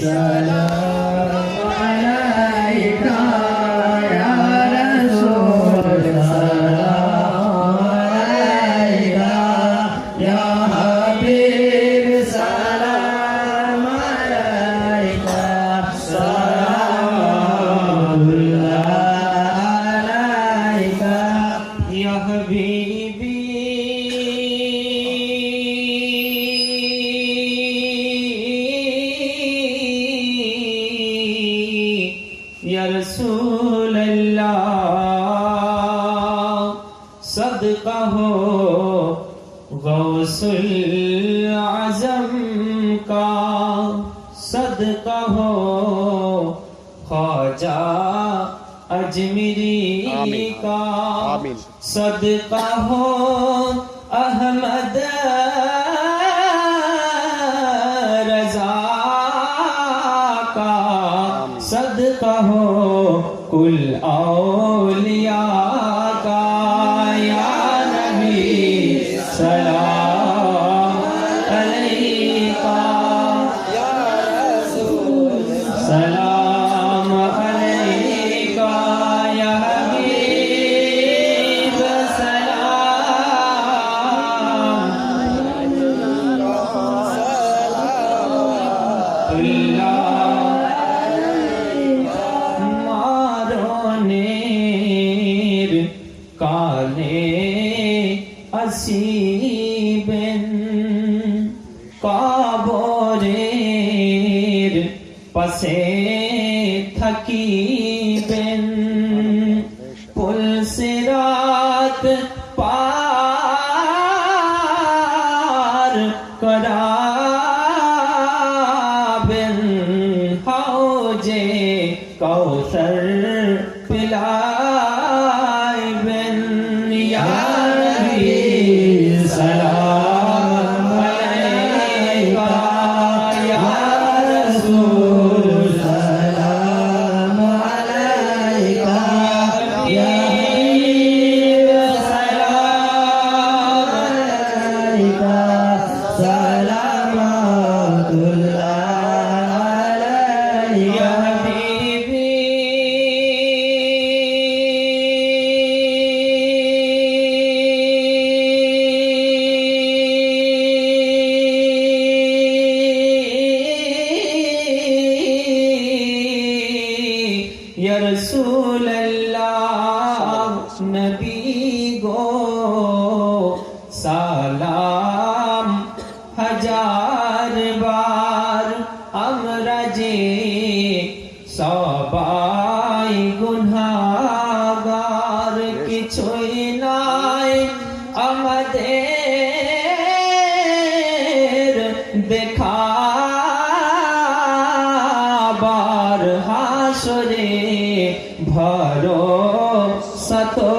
या रसूल अल्लाह, सदका हो गौसुल आजम का, सदका हो ख्वाजा अजमेरी का, सदका हो अहमद रजा का, सदका हो कुल औलिया का। या नबी सलाम अलैका, या रसूल सलाम अलैका, या हबीब सलाम মারণের কালে আসিবেন, কবরের পাশে থাকিবেন, পুলসিরাত পার করাবেন, হাউজে কাউসার পিলাইবেন। ইয়া নবী সালাম আলাইকা, ইয়া রাসূল সালাম আলাইকা, ইয়া হাবিব সালাম আলাইকা, সালামাতুল্লাহ আলাইকা। या रसूल अल्लाह, नबी गो सालाम हजार बार, আমরা যে সবাই গুনাহগার, কিছুই নাই আমাদের দেখাবার, হাসরে ভরসা তো